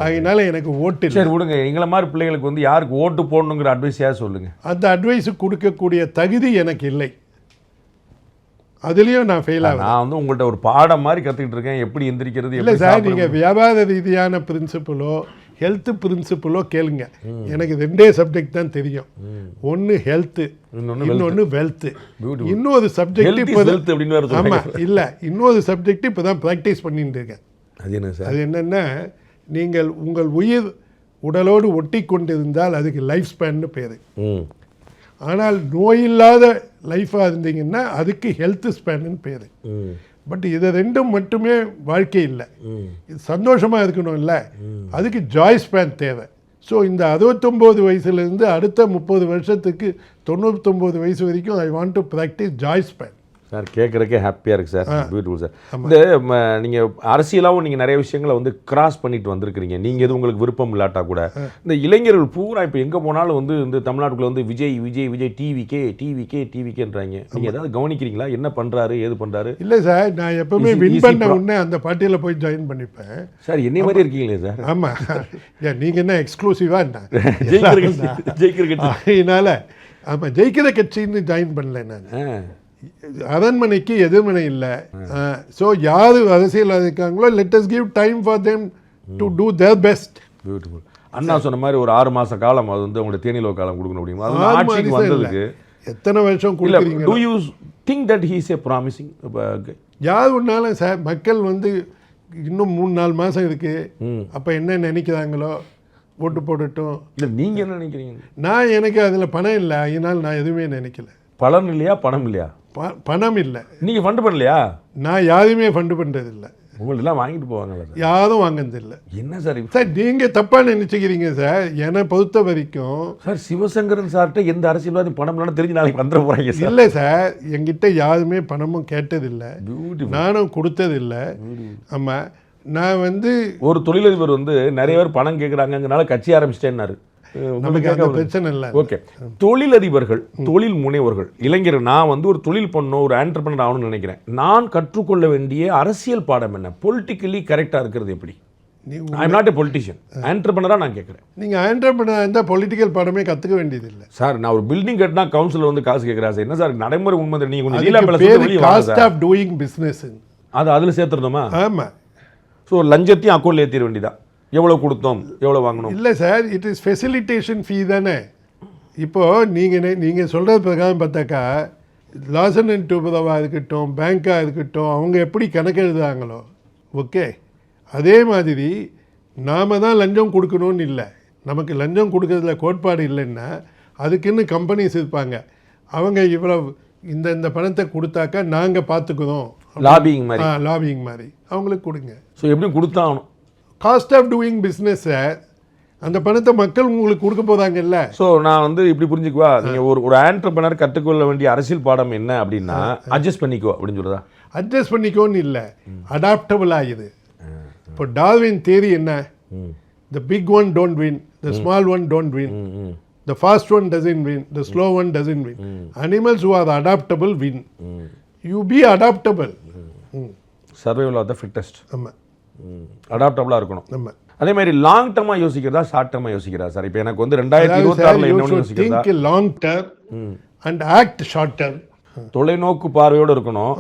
அதனால எனக்கு ஓட்டு. சரி விடுங்க, எங்களை மாதிரி பிள்ளைகளுக்கு வந்து யாருக்கு ஓட்டு போடணுங்கிற அட்வைஸ் யார் சொல்லுங்கள். அந்த அட்வைஸு கொடுக்கக்கூடிய தகுதி எனக்கு இல்லை. அதுலேயும் நான் ஃபெயில் ஆகிறேன். நான் வந்து உங்கள்கிட்ட ஒரு பாடம் மாதிரி கற்றுக்கிட்டு இருக்கேன், எப்படி எந்திரிக்கிறது. இல்லை சார், நீங்கள் வியாபார ரீதியான பிரின்சிபலோ ஹெல்த் பிரின்சிபலோ கேளுங்க. எனக்கு 2 சப்ஜெக்ட் தான் தெரியும். ஒன்று ஹெல்த்து, இன்னொன்று வெல்த்து. இன்னொரு சப்ஜெக்ட் இப்போ ஆமாம் இல்லை, இன்னொரு சப்ஜெக்ட் இப்போ தான் ப்ராக்டிஸ் பண்ணிட்டு இருக்கேன். அது என்ன சார்? அது என்னென்னா, நீங்கள் உங்கள் உயிர் உடலோடு ஒட்டி கொண்டிருந்தால் அதுக்கு லைஃப் ஸ்பேன்னு பேர். ஆனால் நோயில்லாத லைஃபாக இருந்தீங்கன்னா அதுக்கு ஹெல்த் ஸ்பேன்னு பேர். பட் இது ரெண்டும் மட்டுமே வாழ்க்கை இல்லை. இது சந்தோஷமாக இருக்கணும் இல்லை, அதுக்கு ஜாய் ஸ்பேன் தேவை. ஸோ இந்த 69 வயசுலேருந்து அடுத்த 30 வருஷத்துக்கு 99 வயசு வரைக்கும் I want to practise joy span. Sir கேட்குறக்கே ஹாப்பியாக இருக்குது சார். Beautiful sir. இந்த நீங்கள் அரசியலாகவும் நீங்கள் நிறைய விஷயங்களை வந்து கிராஸ் பண்ணிட்டு வந்திருக்கிறீங்க. நீங்கள் எது உங்களுக்கு விருப்பம் இல்லாட்டா கூட இந்த இளைஞர்கள் பூரா இப்போ எங்கே போனாலும் வந்து இந்த தமிழ்நாட்டுக்குள்ளே வந்து விஜய் விஜய் விஜய் டிவிக்கேன்றாங்க. நீங்கள் ஏதாவது கவனிக்கிறீங்களா? என்ன பண்ணுறாரு, ஏது பண்ணுறாரு? இல்லை சார், நான் எப்பவுமே வின் பண்ண உடனே அந்த பார்ட்டியில் போய் ஜாயின் பண்ணிப்பேன். சார் என்னை மாதிரி இருக்கீங்களே சார். ஆமாம், நீங்கள் என்ன எக்ஸ்க்ளூசிவாக என்ன ஜெயிக்கிற கட்சி? அதனால ஆமாம், ஜெயிக்கிற கட்சின்னு ஜாயின் பண்ணல. நான் அரண்மனைக்கு எதிர்மனை இல்லை. ஸோ யார் அரசியல் இருக்காங்களோ let us give time for them to do their best. Beautiful. Anna சொன்ன மாதிரி ஒரு 6 மாத காலம் அது வந்து உங்களுடைய தேனிலோ காலம் கொடுக்கணும் முடியுமா? அது ஆட்சிக்கு வந்ததுக்கு எத்தனை வருஷம் கொடுக்குறீங்க? To you think that he is a promising? யார் ஒன்றாலும் சார், மக்கள் வந்து இன்னும் 3-4 மாதம் இருக்குது, அப்போ என்ன நினைக்கிறாங்களோ ஓட்டு போடட்டும். இல்லை நீங்கள் என்ன நினைக்கிறீங்க? நான் எனக்கு அதில் பணம் இல்லை, அதனால் நான் எதுவுமே நினைக்கல. பலன் இல்லையா, பணம் இல்லையா? பணம் இல்லை. நீங்கள் ஃபண்டு பண்ணலையா? நான் யாருமே ஃபண்டு பண்ணுறதில்லை. உங்களெல்லாம் வாங்கிட்டு போவாங்களா? யாரும் வாங்கினதில்லை. என்ன சார் சார் நீங்கள் தப்பாக நினச்சிக்கிறீங்க சார். என்னை பொறுத்த வரைக்கும் சார் சிவசங்கரன் சார்கிட்ட எந்த அரசியல்வாதி பணம் இல்லைன்னு தெரிஞ்சு நாளைக்கு வந்துட போகிறாங்க சார். இல்லை சார், என்கிட்ட யாருமே பணமும் கேட்டதில்லை, நானும் கொடுத்ததில்லை. ஆமாம், நான் வந்து ஒரு தொழிலதிபர் வந்து நிறைய பேர் பணம் கேட்குறாங்கனால கட்சி ஆரம்பிச்சிட்டேன்னாரு. நமக்கு அந்த பிரச்சனை இல்லை. ஓகே, தொழிலதிபர்கள், தொழில் முனைவர்கள், இளைஞர், நான் வந்து ஒரு தொழில் பண்ணணும், ஒரு ஆண்டர்பிரனர் ஆகணும்னு நினைக்கிறேன். நான் கற்றுக்கொள்ள வேண்டிய அரசியல் பாடம் என்ன? பொலிட்டிக்கலி கரெக்டாக இருக்கிறது எப்படி? I am not a politician, ஆண்டர்பிரனராக நான் கேட்குறேன். நீங்கள் ஆண்டர்பிரனர் இருந்தால் பொலிட்டிக்கல் பாடமே கற்றுக்க வேண்டியதில்லை சார். நான் ஒரு பில்டிங் கட்டினா கவுன்சிலர் வந்து காசு கேட்குறா சார். என்ன சார் நடைமுறை உண்மை? நீங்கள் கொஞ்சம் காஸ்ட் ஆஃப் டூயிங் பிஸ்னஸ் அது அதில் சேர்த்துருந்தோமா? ஆமாம். ஸோ லஞ்சத்தையும் அக்கௌண்ட்டில் ஏற்றிட வேண்டியதான். எவ்வளோ கொடுத்தோம், எவ்வளோ வாங்கணும்? இல்லை சார், இட் இஸ் ஃபெசிலிட்டேஷன் ஃபீ தானே. இப்போது நீங்கள் சொல்கிறது பிரகாரம் பார்த்தாக்கா லாசன் அண்ட் டூபதாவாக இருக்கட்டும், பேங்காக இருக்கட்டும், அவங்க எப்படி கணக்கு எழுதுறாங்களோ, ஓகே, அதே மாதிரி நாம் தான் லஞ்சம் கொடுக்கணும்னு இல்லை. நமக்கு லஞ்சம் கொடுக்கறதுல கோட்பாடு இல்லைன்னா அதுக்குன்னு கம்பெனிஸ் இருப்பாங்க. அவங்க இவ்வளவு இந்த பணத்தை கொடுத்தாக்கா நாங்கள் பார்த்துக்குறோம், லாபிங் மாதிரி. லாபிங் மாதிரி அவங்களுக்கு கொடுங்க. ஸோ எப்படியும் கொடுத்தாகணும். காஸ்ட் ஆஃப் டூயிங் பிஸ்னஸை அந்த பணத்தை மக்கள் உங்களுக்கு கொடுக்க போதாங்கல்ல. ஸோ நான் வந்து இப்படி புரிஞ்சுக்குவா, நீங்கள் ஒரு ஆண்டர்பிரனர் கற்றுக்கொள்ள வேண்டிய அரசியல் பாடம் என்ன அப்படின்னா அட்ஜஸ்ட் பண்ணிக்கோ அப்படின்னு சொல்கிறதா? அட்ஜஸ்ட் பண்ணிக்கோன்னு இல்லை, அடாப்டபிள் ஆகுது. இப்போ டார்வின் தியரி என்ன? The big one don't win, the small one don't win, the fast one doesn't win, the slow one doesn't win. Animals who are adaptable win. You be adaptable. Survival of the fittest. ஆமாம், அடாப்டபுளாக இருக்கணும். ஆமாம். அதே மாதிரி long டர்மாக யோசிக்கிறதா short டர்மாக யோசிக்கிறா சார்? இப்போ எனக்கு வந்து 2026 என்ன யோசிக்கிறதா? Think long term and act short term. தொலைநோக்கு பார்வையோடு இருக்கணும்.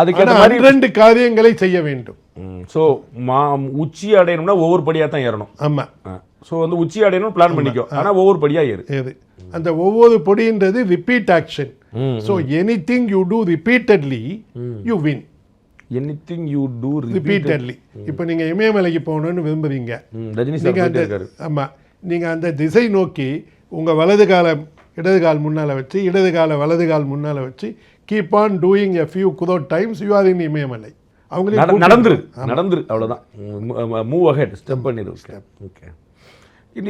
அதுக்கு ரெண்டு காரியங்களை செய்ய வேண்டும். ஸோ உச்சி அடையணும்னா ஒவ்வொரு படியாக தான் ஏறணும். ஆமாம். ஸோ வந்து உச்சி அடையணும் பிளான் பண்ணிக்கோ, ஆனால் ஒவ்வொரு படியாக ஏறு. அந்த ஒவ்வொரு பொடின்றது repeat action. So anything you do repeatedly you win. Anything you do repeatedly. இப்போ நீங்கள் இமயமலைக்கு போகணுன்னு விரும்புறீங்க, ஆமாம், நீங்கள் அந்த திசை நோக்கி உங்கள் வலது காலை இடது கால் முன்னால் வச்சு, இடது காலை வலது கால் முன்னால் வச்சு keep on doing a few குதோட் times, you are in Imayamalai. அவங்களுக்கு நடந்துரு அவ்வளோதான். மூவ் அஹெட், ஸ்டெப் பண்ணிடு. ஓகே.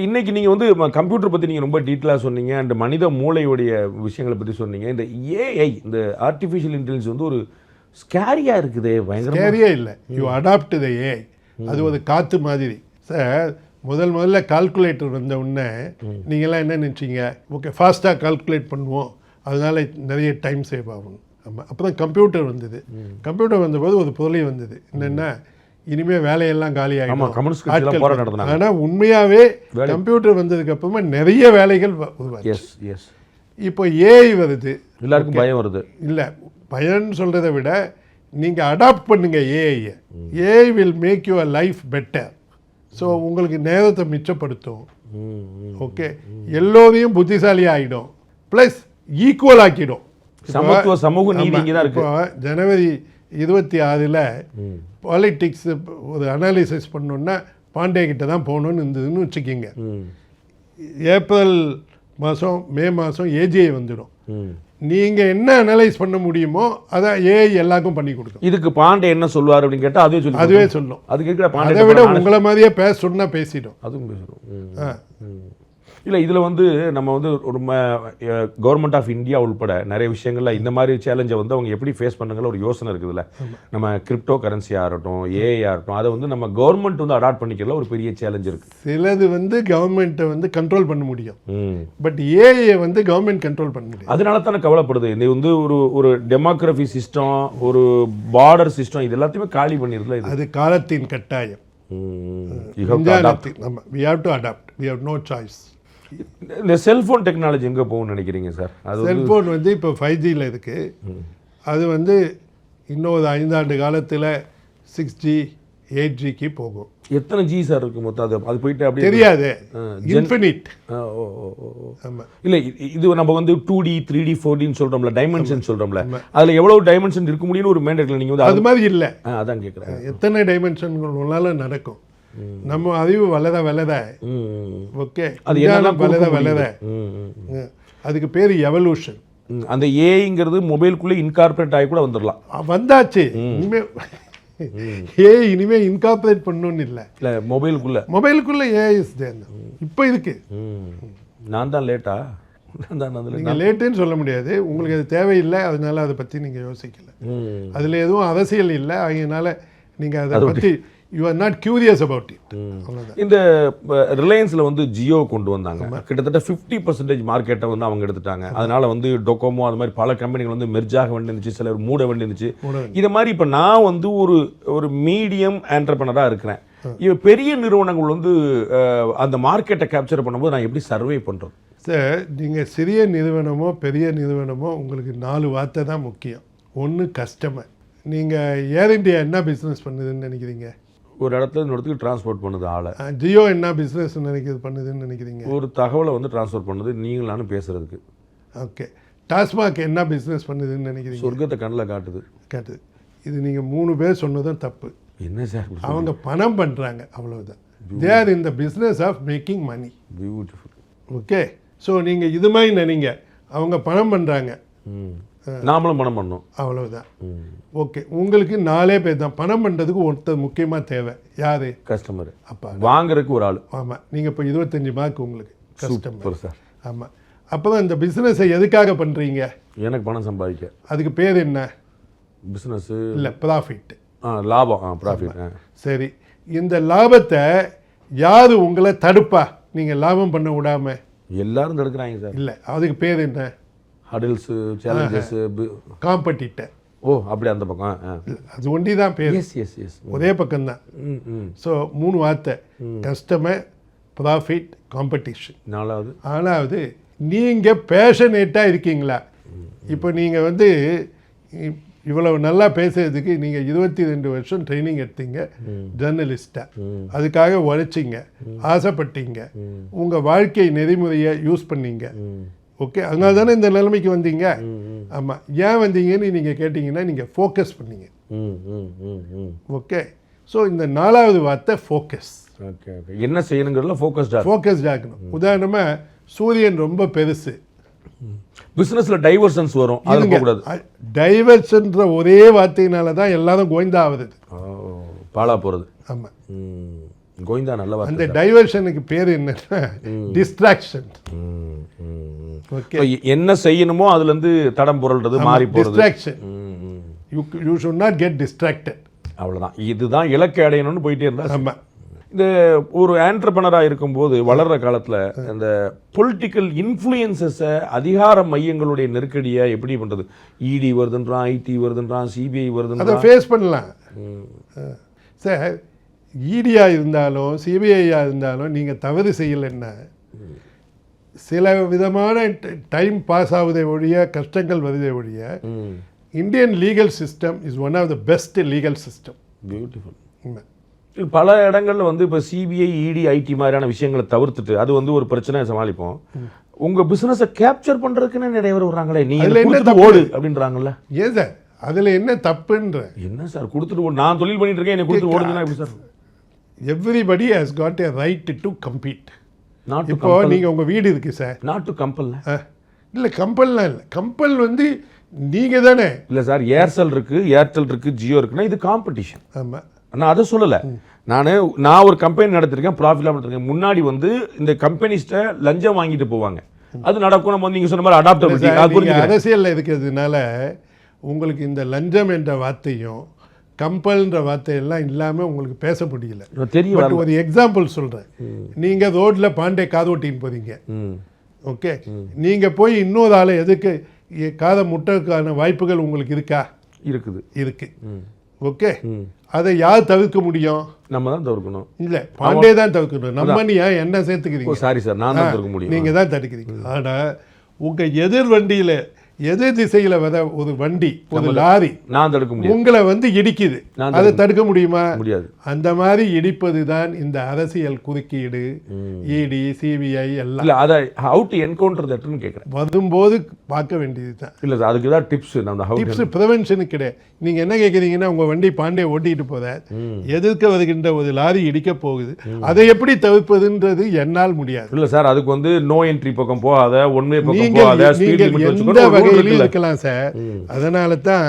இன்னைக்கு நீங்கள் வந்து கம்ப்யூட்டர் பற்றி நீங்கள் ரொம்ப டீட்டெயிலாக சொன்னீங்க, அண்ட் மனித மூளையுடைய விஷயங்களை பற்றி சொன்னீங்க. இந்த ஏஐ, இந்த ஆர்டிஃபிஷியல் இன்டெலிஜென்ஸ் வந்து ஒரு ஸ்கேரியாக இருக்குது. பயங்கர ஸ்கேரியே இல்லை, யூ அடாப்ட் த ஏஐ. அது ஒரு காற்று மாதிரி சார். முதல்ல கால்குலேட்டர் வந்த உடனே நீங்கள்லாம் என்ன நினச்சிங்க? ஓகே, ஃபாஸ்ட்டாக கால்குலேட் பண்ணுவோம், அதனால நிறைய டைம் சேவ் ஆகும். ஆமாம். அப்போ தான் கம்ப்யூட்டர் வந்தது. கம்ப்யூட்டர் வந்தபோது ஒரு பொருளை வந்தது என்னென்னா, இனிமேல் வேலையெல்லாம் காலியாகிடும். ஆனால் உண்மையாகவே கம்ப்யூட்டர் வந்ததுக்கு அப்புறமா நிறைய வேலைகள் உருவாச்சு. இப்போ ஏஐ வருது, எல்லாருக்கும் பயம் வருது. இல்லை, பயன்னு சொல்கிறத விட நீங்கள் அடாப்ட் பண்ணுங்க ஏஐயை. AI will make your life better. So உங்களுக்கு நேரத்தை மிச்சப்படுத்தும். ஓகே, எல்லோரையும் புத்திசாலி ஆகிடும், ப்ளஸ் ஈக்குவல் ஆக்கிடும். சமத்துவ சமூக நீதி தான் இருக்கு. இப்போ ஜனவரி 26 பாலிட்டிக்ஸ் ஒரு அனாலிசிஸ் பண்ணோன்னா பாண்டே கிட்ட தான் போகணுன்னு இருந்ததுன்னு வச்சுக்கிங்க. ஏப்ரல் மாதம் மே மாதம் ஏஜிஐ வந்துடும். நீங்கள் என்ன அனலைஸ் பண்ண முடியுமோ அதை ஏஐ எல்லாருக்கும் பண்ணி கொடுக்கும். இதுக்கு பாண்டே என்ன சொல்லுவார் அப்படின்னு கேட்டால் அதுவே சொல்லும். அதுக்கு இருக்கிற பாண்டே அதை விட உங்களை மாதிரியே சொன்னால் பேசிடும். அதுவும் பேசிடும். இல்லை, இதில் வந்து நம்ம வந்து ஒரு கவர்மெண்ட் ஆஃப் இந்தியா உள்பட நிறைய விஷயங்கள்ல இந்த மாதிரி சேலஞ்சை வந்து அவங்க எப்படி ஃபேஸ் பண்ணுங்கிற ஒரு யோசனை இருக்குதுல்ல. நம்ம கிரிப்டோ கரன்சியாக இருக்கட்டும், ஏஐ இருக்கட்டும், அதை வந்து நம்ம கவர்மெண்ட் வந்து அடாப்ட் பண்ணிக்கல ஒரு பெரிய சேலஞ்ச் இருக்குது. சிலது வந்து கவர்மெண்ட்டை வந்து கண்ட்ரோல் பண்ண முடியும், பட் ஏஐயை வந்து கவர்மெண்ட் கண்ட்ரோல் பண்ண முடியும். அதனால தானே கவலைப்படுது. இது வந்து ஒரு டெமோக்ரஃபி சிஸ்டம், ஒரு பார்டர் சிஸ்டம், இது எல்லாத்தையுமே காலி பண்ணிடுதுல. அது காலத்தின் கட்டாயம். We have to adapt. We have no choice. இந்த செல்ஃபோன் டெக்னாலஜி எங்கே போகும்னு நினைக்கிறீங்க சார்? அது செல்ஃபோன் வந்து இப்போ 5Gயில் இருக்குது. அது வந்து இன்னும் ஒரு 5 ஆண்டு காலத்தில் 6G 8Gக்கு போகும். எத்தனை ஜி சார் இருக்கு மொத்தம்? அது போயிட்டு அப்படி தெரியாது, இன்ஃபினிட். ஆமாம். இல்லை, இது நம்ம வந்து 2D 3D 4Dன்னு சொல்கிறோம்ல, டைமென்ஷன் சொல்கிறோம்ல, அதில் எவ்வளோ டைமென்ஷன் இருக்க முடியும்னு ஒரு மேண்டேட்டில் நீங்கள் வந்து அது மாதிரி இல்லை. அதான் கேட்குறேன், எத்தனை டைமென்ஷன்களால் நடக்கும். நம்ம அறிவு வளத ஓகே, அது வளத அதுக்கு பேர் எவல்யூஷன். அந்த ஏஐங்கிறது மொபைலுக்குள்ளே இன்கார்பரேட் ஆகி கூட வந்துடலாம். வந்தாச்சு. ஏஐ இனிமேல் இன்கார்பரேட் பண்ணணும்னு இல்லை, மொபைலுக்குள்ளே ஏஐ இப்போ இருக்கு. நான் தான் லேட்டா? நீங்கள் லேட்டுன்னு சொல்ல முடியாது, உங்களுக்கு அது தேவையில்லை, அதனால அதை பற்றி நீங்கள் யோசிக்கல. அதில் எதுவும் அவசியம் இல்லை, அதனால நீங்கள் அதை பற்றி you are not curious about it. இந்த ரிலையன்ஸில் வந்து ஜியோ கொண்டு வந்தாங்க, கிட்டத்தட்ட 50% மார்க்கெட்டை வந்து அவங்க எடுத்துட்டாங்க. அதனால வந்து டொக்கோமோ அது மாதிரி பல கம்பெனிகள் வந்து மெர்ஜாக வேண்டியிருந்துச்சு, சிலர் மூட வேண்டியிருந்துச்சு. இதை மாதிரி இப்போ நான் வந்து ஒரு மீடியம் ஆண்டர்பிரனராக இருக்கிறேன். இப்போ பெரிய நிறுவனங்கள் வந்து அந்த மார்க்கெட்டை கேப்சர் பண்ணும்போது நான் எப்படி சர்வே பண்ணுறது சார்? நீங்கள் சிறிய நிறுவனமோ பெரிய நிறுவனமோ உங்களுக்கு 4 வார்த்தை தான் முக்கியம். ஒன்று கஸ்டமர். நீங்கள் ஏர் இந்தியா என்ன பிஸ்னஸ் பண்ணுதுன்னு நினைக்கிறீங்க? ஒரு இடத்துல இன்னொரு இடத்துக்கு டிரான்ஸ்போர்ட் பண்ணுது ஆளை. ஜியோ என்ன பிஸ்னஸ் பண்ணுதுன்னு நினைக்கிறீங்க? ஒரு தகவலை வந்து டிரான்ஸ்போர்ட் பண்ணுது நீங்களானு பேசுகிறதுக்கு. ஓகே, டாஸ்மாக் என்ன பிஸ்னஸ் பண்ணுதுன்னு நினைக்கிறீங்க? சொர்க்கத்தை கண்ணில் காட்டுது. கேட்டது இது நீங்கள் 3 பேர் சொன்னதும் தப்பு. என்ன சார் அவங்க பணம் பண்ணுறாங்க, அவ்வளவுதான். They are in the business of making money. Beautiful. Okay, so நீங்கள் இது மாதிரி நினைங்க, அவங்க பணம் பண்ணுறாங்க, நாமளும் பணம் பண்ணோம், அவ்வளவுதான். ஓகே, உங்களுக்கு 4 பேர் தான். பணம் பண்ணுறதுக்கு ஒருத்தர் முக்கியமாக தேவை. யார்? கஸ்டமர். அப்பா வாங்குறதுக்கு ஒரு ஆள். ஆமாம், நீங்கள் இப்போ 25 மார்க் உங்களுக்கு கஸ்டமர் சார். ஆமாம், அப்போ தான் இந்த பிஸ்னஸை எதுக்காக பண்ணுறீங்க? எனக்கு பணம் சம்பாதிக்க. அதுக்கு பேர் என்ன? பிஸ்னஸ் இல்லை, ப்ராஃபிட். லாபம். ப்ராஃபிட். சரி, இந்த லாபத்தை யார் உங்களை தடுப்பா நீங்கள் லாபம் பண்ண விடாம? எல்லாரும் தடுக்கிறாங்க சார். இல்லை, அதுக்கு பேர் என்ன? ஹடில்ஸு, சேலஞ்சஸ், காம்படிட்டர். ஓ அப்படி அந்த பக்கம். அது ஒண்டி தான் பேர். எஸ் எஸ் எஸ், ஒரே பக்கம்தான். ஸோ 3 வார்த்தை: கஸ்டமர், ப்ராஃபிட், காம்படிஷன். 4வது நீங்கள் பேஷனேட்டாக இருக்கீங்களா? இப்போ நீங்கள் வந்து இவ்வளவு நல்லா பேசுறதுக்கு நீங்கள் 22 வருஷம் ட்ரைனிங் எடுத்தீங்க ஜேர்னலிஸ்டாக. அதுக்காக உழைச்சிங்க, ஆசைப்பட்டீங்க, உங்கள் வாழ்க்கை நெறிமுறையை யூஸ் பண்ணீங்க. ஓகே, அதனால தானே இந்த நிலைமைக்கு வந்தீங்க. ஆமாம், ஏன் வந்தீங்கன்னு நீங்கள் கேட்டிங்கன்னா நீங்கள் ஃபோக்கஸ் பண்ணீங்க. ஓகே, ஸோ இந்த 4வது வார்த்தை ஃபோக்கஸ். ஓகே ஓகே, என்ன செய்யணுங்கிறதுல ஃபோக்கஸ்டாக இருக்கணும். உதாரணமாக சூரியன் ரொம்ப பெருசு, பிஸ்னஸில் டைவர்ஷன்ஸ் வரும், அது போகக்கூடாது. டைவர்ஷன்ற ஒரே வார்த்தையினால தான் எல்லாரும் கோவிந்தா ஆகுது, பாலா போகிறது. ஆமாம், கோவிந்தா நல்ல வார்த்தை. அந்த டைவர்ஷனுக்கு பேர் என்னன்னா டிஸ்ட்ராக்ஷன். ஓகே, என்ன செய்யணுமோ அதுலேருந்து தடம் புரள்றது, மாறி போகிறது. Distraction. You should not get distracted. அவ்வளோதான், இதுதான் இலக்கை அடையணும்னு போயிட்டே இருந்தா. ஆமாம், இந்த ஒரு ஆண்டர்பனராக இருக்கும்போது வளர்கிற காலத்தில் இந்த பொலிட்டிக்கல் இன்ஃப்ளூயன்சஸை, அதிகார மையங்களுடைய நெருக்கடியை எப்படி பண்ணுறது? இடி வருதுன்றான், ஐடி வருதுன்றான், சிபிஐ வருதுன்றான். அதை ஃபேஸ் பண்ணலாம் சார். இடியாக இருந்தாலும் சிபிஐயாக இருந்தாலும் நீங்கள் தவறு செய்யலைன்னா சில விதமான டைம் பாஸ் ஆகுதே ஒழிய, கஷ்டங்கள் வருதே ஒழிய, Indian legal system is one of the best legal system. Beautiful. பல இடங்கள்ல வந்து இப்போ சிபிஐ, இடி, ஐடி மாதிரியான விஷயங்களை தவிர்த்துட்டு அது வந்து ஒரு பிரச்சனை சமாளிப்போம். உங்க பிசினஸை கேப்சர் பண்றதுக்குன்னு நிறைய பேர் வர்றாங்களே, நீ என்ன ஓடு அப்படின்றாங்கல்ல. ஏன் சார் அதுல என்ன தப்புன்ற? என்ன சார் கொடுத்துட்டு ஓடு, நான் தொழில் பண்ணிட்டு இருக்கேன், என்ன கொடுத்து ஓடுங்கன்னா எப்படி sir? Everybody has got a right to compete. இப்போ நீங்க உங்க வீடு இருக்கு சார், நாட் டு கம்பல். இல்லை கம்பல்லாம் இல்லை, கம்பல் வந்து நீங்க தானே. இல்லை சார், ஏர்செல் இருக்கு, ஏர்டெல் இருக்கு, ஜியோ இருக்குன்னா இது காம்படிஷன். ஆமாம், நான் அதை சொல்லலை. நான் ஒரு கம்பெனி நடத்திருக்கேன், ப்ராஃபிட்லாம் நடத்திருக்கேன். முன்னாடி வந்து இந்த கம்பெனிஸ்ட்டை லஞ்சம் வாங்கிட்டு போவாங்க, அது நடக்கும். நம்ம வந்து நீங்கள் சொன்ன மாதிரி அடாப்டபிலிட்டி, அரசியலில் இருக்கிறதுனால உங்களுக்கு இந்த லஞ்சம் என்ற வார்த்தையும் கம்பல்ன்ற வார்த்தையெல்லாம் இல்லாமல் உங்களுக்கு பேச முடியல. தெரியும். ஒரு எக்ஸாம்பிள் சொல்கிறேன். நீங்கள் ரோட்டில் பாண்டே காதோட்டின்னு போகிறீங்க. ஓகே, நீங்கள் போய் இன்னொரு ஆளை எதுக்கு காதை முட்டைக்கான வாய்ப்புகள் உங்களுக்கு இருக்கா? இருக்கு. ஓகே, அதை யார் தவிர்க்க முடியும்? நம்ம தான் தவிர்க்கணும். இல்லை, பாண்டே தான் தவிர்க்கணும். நம்ம நீ என்ன சேர்த்துக்கிறீங்க? சாரி சார், நான் தான் தவிர்க்க முடியும். நீங்கள் தான் தடுக்கிறீங்க. ஆனால் உங்கள் எதிர் வண்டியில், எதிர் திசையில் வர ஒரு வண்டி, ஒரு லாரி நான் தடுக்க முடியும், உங்களை வந்து இடிக்குது, அதை தடுக்க முடியுமா? முடியாது. அந்த மாதிரி இடிப்பது தான் இந்த அரசியல் குறுக்கீடு, இடி, சிபிஐ எல்லாம். இல்லை, அதை ஹவு டு என்கவுண்டர் தட்னு கேட்குறேன். வரும்போது பார்க்க வேண்டியது தான். இல்லை சார், அதுக்கு தான் டிப்ஸ். டிப்ஸ் ப்ரிவென்ஷனுக்கு கிடையாது. நீங்கள் என்ன கேட்குறீங்கன்னா, உங்கள் வண்டி பாண்டே ஓட்டிகிட்டு போத எதிர்க்க வருகின்ற ஒரு லாரி இடிக்க போகுது, அதை எப்படி தவிர்ப்பதுன்றது என்னால் முடியாது. இல்லை சார், அதுக்கு வந்து நோ என்ட்ரி பக்கம் போகாத, ஒன்வே பக்கம் போகாத, எந்த வகையிலும் இருக்கலாம் சார். அதனால தான்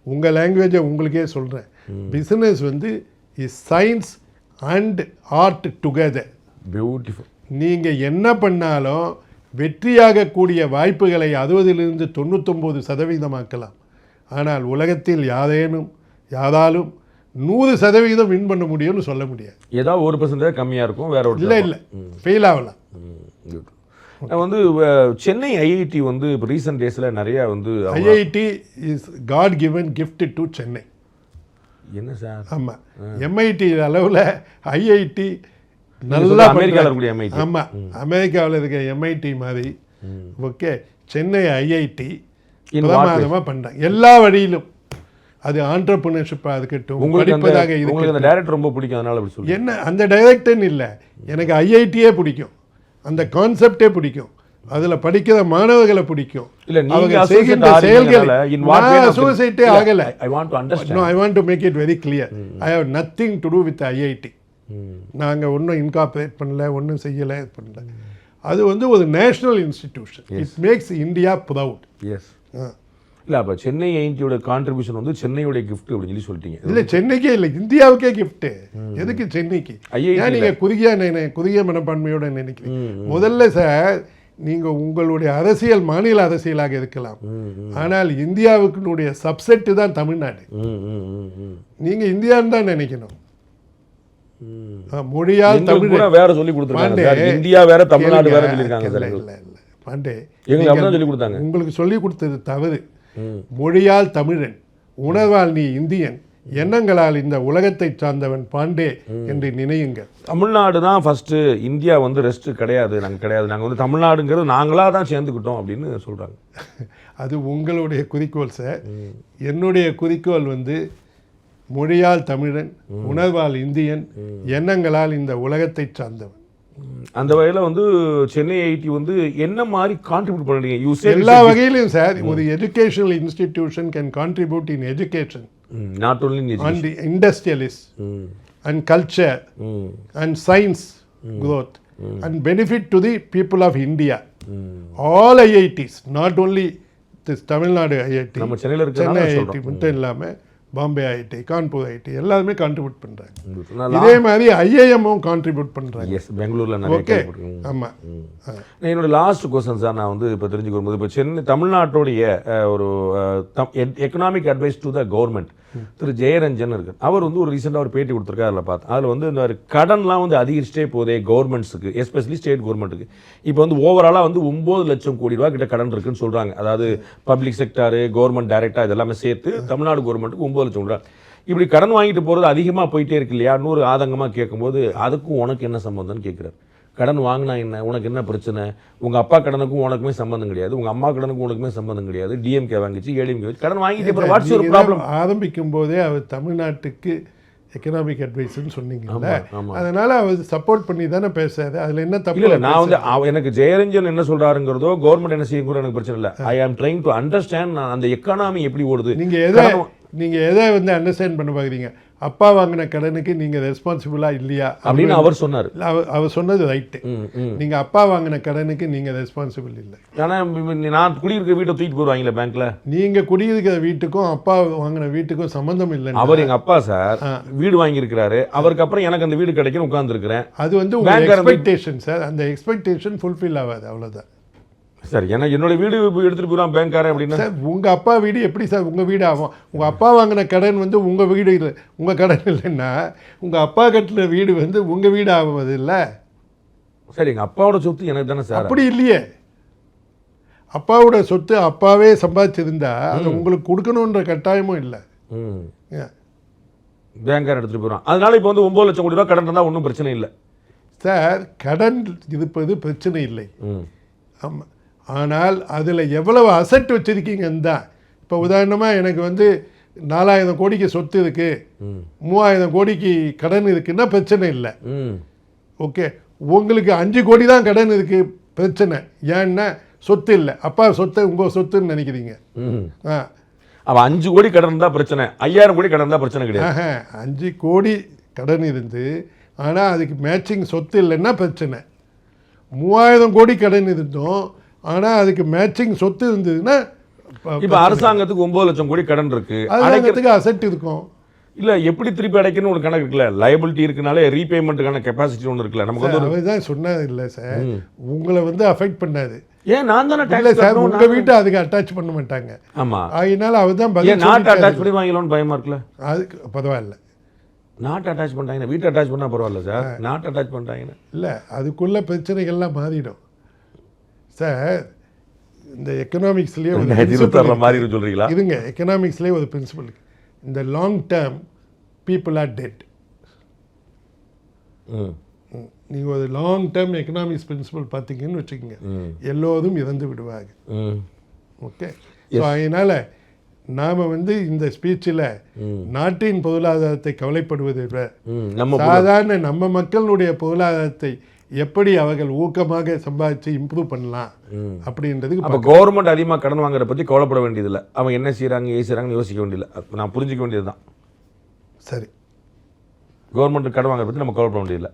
உங்கள் லாங்குவேஜை உங்களுக்கே சொல்கிறேன். பிஸ்னஸ் வந்து is science and art together. Beautiful. நீங்கள் என்ன பண்ணாலும் வெற்றியாகக்கூடிய வாய்ப்புகளை 60லிருந்து 99% ஆனால் உலகத்தில் யாராலும் 100% வின் பண்ண முடியும்னு சொல்ல முடியாது. ஏதாவது 1% கம்மியாக இருக்கும், வேற ஒரு இல்லை ஃபெயில் ஆகலாம். வந்து சென்னை ஐஐடி வந்து இப்போ ரீசெண்ட் டேஸில் நிறையா வந்து IIT is God given gift to Chennai. என்ன சார்? ஆமாம், எம்ஐடி அளவில் ஐஐடி நல்லா அமெரிக்காவில் இருக்கக்கூடிய எம்ஐடி. ஆமாம், அமெரிக்காவில் இருக்க எம்ஐடி மாதிரி. ஓகே, சென்னை ஐஐடி பிரமாதமாக பண்ணுறாங்க எல்லா வழியிலும். அது ஆண்டர்பிரினர்ஷிப்பாக இருக்கட்டும், படிப்பதாக இருக்கட்டும். அந்த டைரக்டர் ரொம்ப பிடிக்கும், அதனால அப்படி சொல்லி. என்ன அந்த டைரக்டர்னு இல்லை, எனக்கு ஐஐடியே பிடிக்கும், அந்த கான்செப்டே பிடிக்கும். அதுல படிக்கிற மாணவர்களை பிடிக்கும். இல்ல நீங்க அவங்க associate செய்கின்ற ஆறீங்கனால, செயல்கள் in what way நான் of- அசோசியேட்டே இல்ல, ஆகல. I want to understand. No, I want to make it very clear. I have nothing to do with IIT. நாங்க ஒன்றும் இன்கார்பரேட் பண்ணல, ஒன்றும் செய்யலை, இது பண்ணல. அது வந்து ஒரு national institution. It makes India proud. Yes. இல்ல அப்ப சென்னை ஐஐடியோட கான்ட்ரிபியூஷன் வந்து சென்னையோட gift அப்படின்னு சொல்லி சொல்லிட்டீங்க. இல்ல சென்னைக்கே இல்லை, இந்தியாவுக்கே கிஃப்ட். எதுக்கு சென்னைக்கு? IIT ஏன் நீங்க குறுகிய மனப்பான்மையோட நினைக்கிறீங்க? முதல்ல சார், நீங்க உங்களுடைய அரசியல் மாநில அரசியலாக இருக்கலாம், ஆனால் இந்தியாவுக்குனுடைய சப்செட் தான் தமிழ்நாடு. நீங்க இந்தியான்னு தான் நினைக்கணும். மொழியால் தமிழ் கூட வேற சொல்லி கொடுத்துருக்காங்க சார். இந்தியா வேற தமிழ்நாடு வேற சொல்லிருக்காங்க சார். இல்ல பாண்டே, எங்களுக்கு அப்படிதான் சொல்லி கொடுத்தாங்க. உங்களுக்கு சொல்லி கொடுத்தது தவறு. மொழியால் தமிழன், உணர்வால் நீ இந்தியன், எண்ணங்களால் இந்த உலகத்தை சார்ந்தவன் பாண்டே என்று நினையுங்கள். தமிழ்நாடு தான் ஃபர்ஸ்ட், இந்தியா வந்து ரெஸ்ட் கிடையாது, நாங்கள் வந்து தமிழ்நாடுங்கிறது நாங்களா தான் சேர்ந்துக்கிட்டோம் அப்படின்னு சொல்றாங்க. அது உங்களுடைய குறிக்கோள் சார். என்னுடைய குறிக்கோள் வந்து மொழியால் தமிழன், உணர்வால் இந்தியன், எண்ணங்களால் இந்த உலகத்தை சார்ந்தவன். அந்த வகையில் வந்து சென்னை ஐஐடி வந்து என்ன மாதிரி கான்ட்ரிபியூட் பண்ணுறீங்க? எல்லா வகையிலும் சார், ஒரு educational institution can contribute in education, not only and industrialist and culture and science growth and benefit to the people of India. All IITs, not only this Tamil Nadu IIT, நம்ம சென்னையில் சென்னை இருக்கிற IIT மட்டும் இல்லாமல் Bombay IIT, Kanpur IIT எல்லாருமே contribute பண்றாங்க. இதே மாதிரி ஐஐஎம்மும் contribute பண்றாங்க. எஸ், பெங்களூர்ல நிறைய ஓகே, கேள்விப்பட்டிருக்கேன். ஆமா. என்னோட லாஸ்ட் கொஸ்டின் சார், நான் வந்து இப்போ தெரிஞ்சுக்க வரும்போது, இப்போ சென்னை தமிழ்நாட்டுடைய ஒரு economic advice to the government Thiru Jayaranjan இருக்கு. அவர் வந்து ஒரு ரீசெண்டாக ஒரு பேட்டி கொடுத்துருக்காரு. அதில் பார்த்தேன், அதில் வந்து இந்த கடன்லாம் வந்து அதிகரிச்சிட்டே போதே கவர்மெண்ட்ஸுக்கு, எஸ்பெஷலி ஸ்டேட் கவர்மெண்ட்டுக்கு. இப்போ வந்து ஓவராலாக வந்து 9 லட்சம் கோடி ரூபா கிட்ட கடன் இருக்குன்னு சொல்கிறாங்க. அதாவது பப்ளிக் செக்டாரு, கவர்மெண்ட் டைரக்டாக இதெல்லாமே சேர்த்து தமிழ்நாடு கவர்மெண்ட்டுக்கு 9 லட்சம் கோடி ரூபா. இப்படி கடன் வாங்கிட்டு போகிறது அதிகமாக போயிட்டே இருக்கு இல்லையா? இன்னொரு ஆதங்கமாக கேட்கும்போது, அதுக்கும் உனக்கு என்ன சம்பந்தம்னு கேட்குறாரு. கடன் வாங்கினா என்ன, உனக்கு என்ன பிரச்சனை? உங்கள் அப்பா கடனுக்கும் உனக்குமே சம்பந்தம் கிடையாது, உங்கள் அம்மா கடனுக்கும் உனக்குமே சம்பந்தம் கிடையாது. டிஎம்கே வாங்கிச்சு, ஏடிஎம்கே வச்சு கடன் வாங்கிட்டு வாட்ஸ் ஒரு ப்ராப்ளம்? ஆரம்பிக்கும் போதே அவர் தமிழ்நாட்டுக்கு எக்கனாமிக் அட்வைஸ்ன்னு சொன்னீங்கல்ல, அதனால அவர் சப்போர்ட் பண்ணி தானே பேசாது. அதுல என்ன தப்பு இல்லை. நான் வந்து எனக்கு ஜெயரஞ்சன் என்ன சொல்றாருங்கிறதோ, கவர்மெண்ட் என்ன செய்யும் எனக்கு பிரச்சனை இல்லை. ஐ ஆம் ட்ரைங் டு அண்டர்ஸ்டாண்ட் அந்த எக்கானமி எப்படி ஓடுது. நீங்க எதை வந்து அண்டர்ஸ்டாண்ட் பண்ண பாக்குறீங்க? அப்பா வாங்கின கடனுக்கு நீங்க ரெஸ்பான்சிபிளா இல்லையா அப்படின்னு அவர் சொன்னார். அவர் சொன்னது ரைட்டு. நீங்க அப்பா வாங்கின கடனுக்கு நீங்க ரெஸ்பான்சிபிள் இல்லை. ஆனா நான் குடியிருக்க வீட்டை தூக்கிட்டு போடுவாங்களே பேங்க்ல. நீங்க குடியிருக்கிற வீட்டுக்கும் அப்பா வாங்கின வீட்டுக்கும் சம்பந்தம் இல்லை. அவர் எங்க அப்பா சார் வீடு வாங்கியிருக்கிறாரு, அவருக்கு அப்புறம் எனக்கு அந்த வீடு கிடைக்கும் உட்கார்ந்து இருக்கிறேன். அது வந்து உங்க எக்ஸ்பெக்டேஷன் சார். அந்த எக்ஸ்பெக்டேஷன் ஃபுல்ஃபில் ஆகாது, அவ்வளவுதான் சார். ஏன்னா என்னோட வீடு எடுத்துட்டு போயிடும் பேங்க்காரன் அப்படின்னா சார், உங்க அப்பா வீடு எப்படி சார் உங்க வீடு ஆகும்? உங்க அப்பா வாங்கின கடன் வந்து உங்க வீடு இல்லை, உங்க கடன் இல்லைன்னா உங்க அப்பா கட்டின வீடு வந்து உங்க வீடு ஆகுவது இல்லை. சார் எங்க அப்பாவோட சொத்து எனக்கு தானே சார். அப்படி இல்லையே, அப்பாவோட சொத்து அப்பாவே சம்பாதிச்சிருந்தா அது உங்களுக்கு கொடுக்கணுன்ற கட்டாயமும் இல்லை. பேங்க்காரன் எடுத்துட்டு போயிடும். அதனால இப்போ வந்து 9 லட்சம் கோடி ரூபாய் கடன் இருந்தால் ஒன்றும் பிரச்சனை இல்லை சார். கடன் இருப்பது பிரச்சனை இல்லை, ஆமாம். ஆனால் அதில் எவ்வளவு அசட் வச்சுருக்கீங்கன்னு தான். இப்போ உதாரணமாக எனக்கு வந்து 4000 கோடிக்கு சொத்து இருக்குது, 3000 கோடிக்கு கடன் இருக்குன்னா பிரச்சனை இல்லை. ஓகே, உங்களுக்கு 5 கோடி தான் கடன் இருக்குது, பிரச்சனை. ஏன்னா சொத்து இல்லை, அப்பா சொத்தை உங்கள் சொத்துன்னு நினைக்கிறீங்க. அவன் 5 கோடி கடன் இருந்தால் பிரச்சனை, 5000 கோடி கடன் இருந்தால் பிரச்சனை கிடையாது. 5 கோடி கடன் இருந்து ஆனால் அதுக்கு மேட்சிங் சொத்து இல்லைன்னா பிரச்சனை. 3000 கோடி கடன் இருந்தோம் ஆனால் அதுக்கு மேட்சிங் சொத்து இருந்ததுன்னா, இப்போ அரசாங்கத்துக்கு 9 லட்சம் கோடி கடன் இருக்கு, அரசாங்கத்துக்கு அசெட் இருக்கும். இல்லை எப்படி திருப்பி அடைக்கணும் ஒரு கணக்கு இருக்குல்ல, லைபிலிட்டி இருக்குனாலே ரீபேமெண்ட்டுக்கான கெப்பாசிட்டி ஒன்று இருக்குல்ல. நமக்கு வந்து அதுதான் சொன்னது இல்லை சார், உங்களை வந்து அஃபெக்ட் பண்ணாது. ஏன் நான் தானே இல்லை சார், உங்கள் வீட்டை அதுக்கு அட்டாச் பண்ண மாட்டாங்க. ஆமாம், அதனால அவர் தான் பதில். நாட்டை அட்டாச் பண்ணி வாங்கலாம்னு பயமா இருக்குல்ல. அதுக்கு பரவாயில்ல, நாட்டை அட்டாச் பண்ணிட்டாங்க, வீட்டை அட்டாச் பண்ணால் பரவாயில்ல சார், நாட்டை அட்டாச் பண்ணிட்டாங்க. இல்லை, அதுக்குள்ள பிரச்சனைகள்லாம் மாறிடும் சார். இந்த எக்கனாமிக்ஸ்லேயே மாதிரி சொல்கிறீங்களா? இதுங்க, எக்கனாமிக்ஸ்லேயே ஒரு பிரின்சிபல், இந்த long term people are dead. நீங்கள் ஒரு லாங் டேர்ம் எக்கனாமிக்ஸ் பிரின்சிபல் பார்த்தீங்கன்னு வச்சுக்கோங்க, எல்லோரும் இறந்து விடுவாங்க. ஓகே, ஸோ அதனால் நாம் வந்து இந்த ஸ்பீச்சில் நாட்டின் பொருளாதாரத்தை கவலைப்படுவதை விட சாதாரண நம்ம மக்களுடைய பொருளாதாரத்தை எப்படி அவர்கள் ஊக்கமாக சம்பாதிச்சு இம்ப்ரூவ் பண்ணலாம் அப்படின்றதுக்கு அப்போ கவர்மெண்ட் அதிகமாக கடன் வாங்குறத பற்றி கவலைப்பட வேண்டியதில்லை. அவங்க என்ன செய்கிறாங்க ஏது செய்கிறாங்கன்னு யோசிக்க வேண்டியதில்லை. அது நான் புரிஞ்சிக்க வேண்டியது தான். சரி, கவர்மெண்ட் கடன் வாங்குறத பற்றி நம்ம கவலைப்பட வேண்டியதில்லை.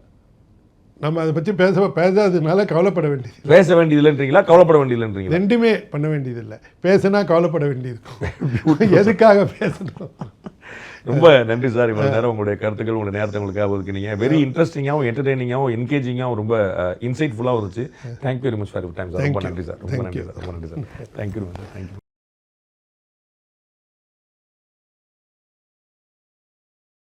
நம்ம அதை பற்றி பேசாததுனால கவலைப்பட வேண்டியது, பேச வேண்டியதில்லைன்றீங்களா கவலைப்பட வேண்டியதில்லைன்றீங்களா? ரெண்டுமே பண்ண வேண்டியதில்லை. பேசினா கவலைப்பட வேண்டியது, எதுக்காக பேசணும். ரொம்ப நன்றி சார். இவ்வளோ நேரம் உங்களுடைய கருத்துக்கள் உங்களுடைய நேரத்தை உங்களுக்காக ஒதுக்குனீங்க. வெரி இன்ட்ரெஸ்டிங்காகவும் என்டர்டெய்னிங்காகவும் என்கேஜிங்காகவும் ரொம்ப இன்சைட்ஃபுல்லாக இருந்துச்சு. Thank you very much for your time sir. ரொம்ப நன்றி சார். ரொம்ப நன்றி சார். ரொம்ப நன்றி sir. Thank you very much sir. Thank you.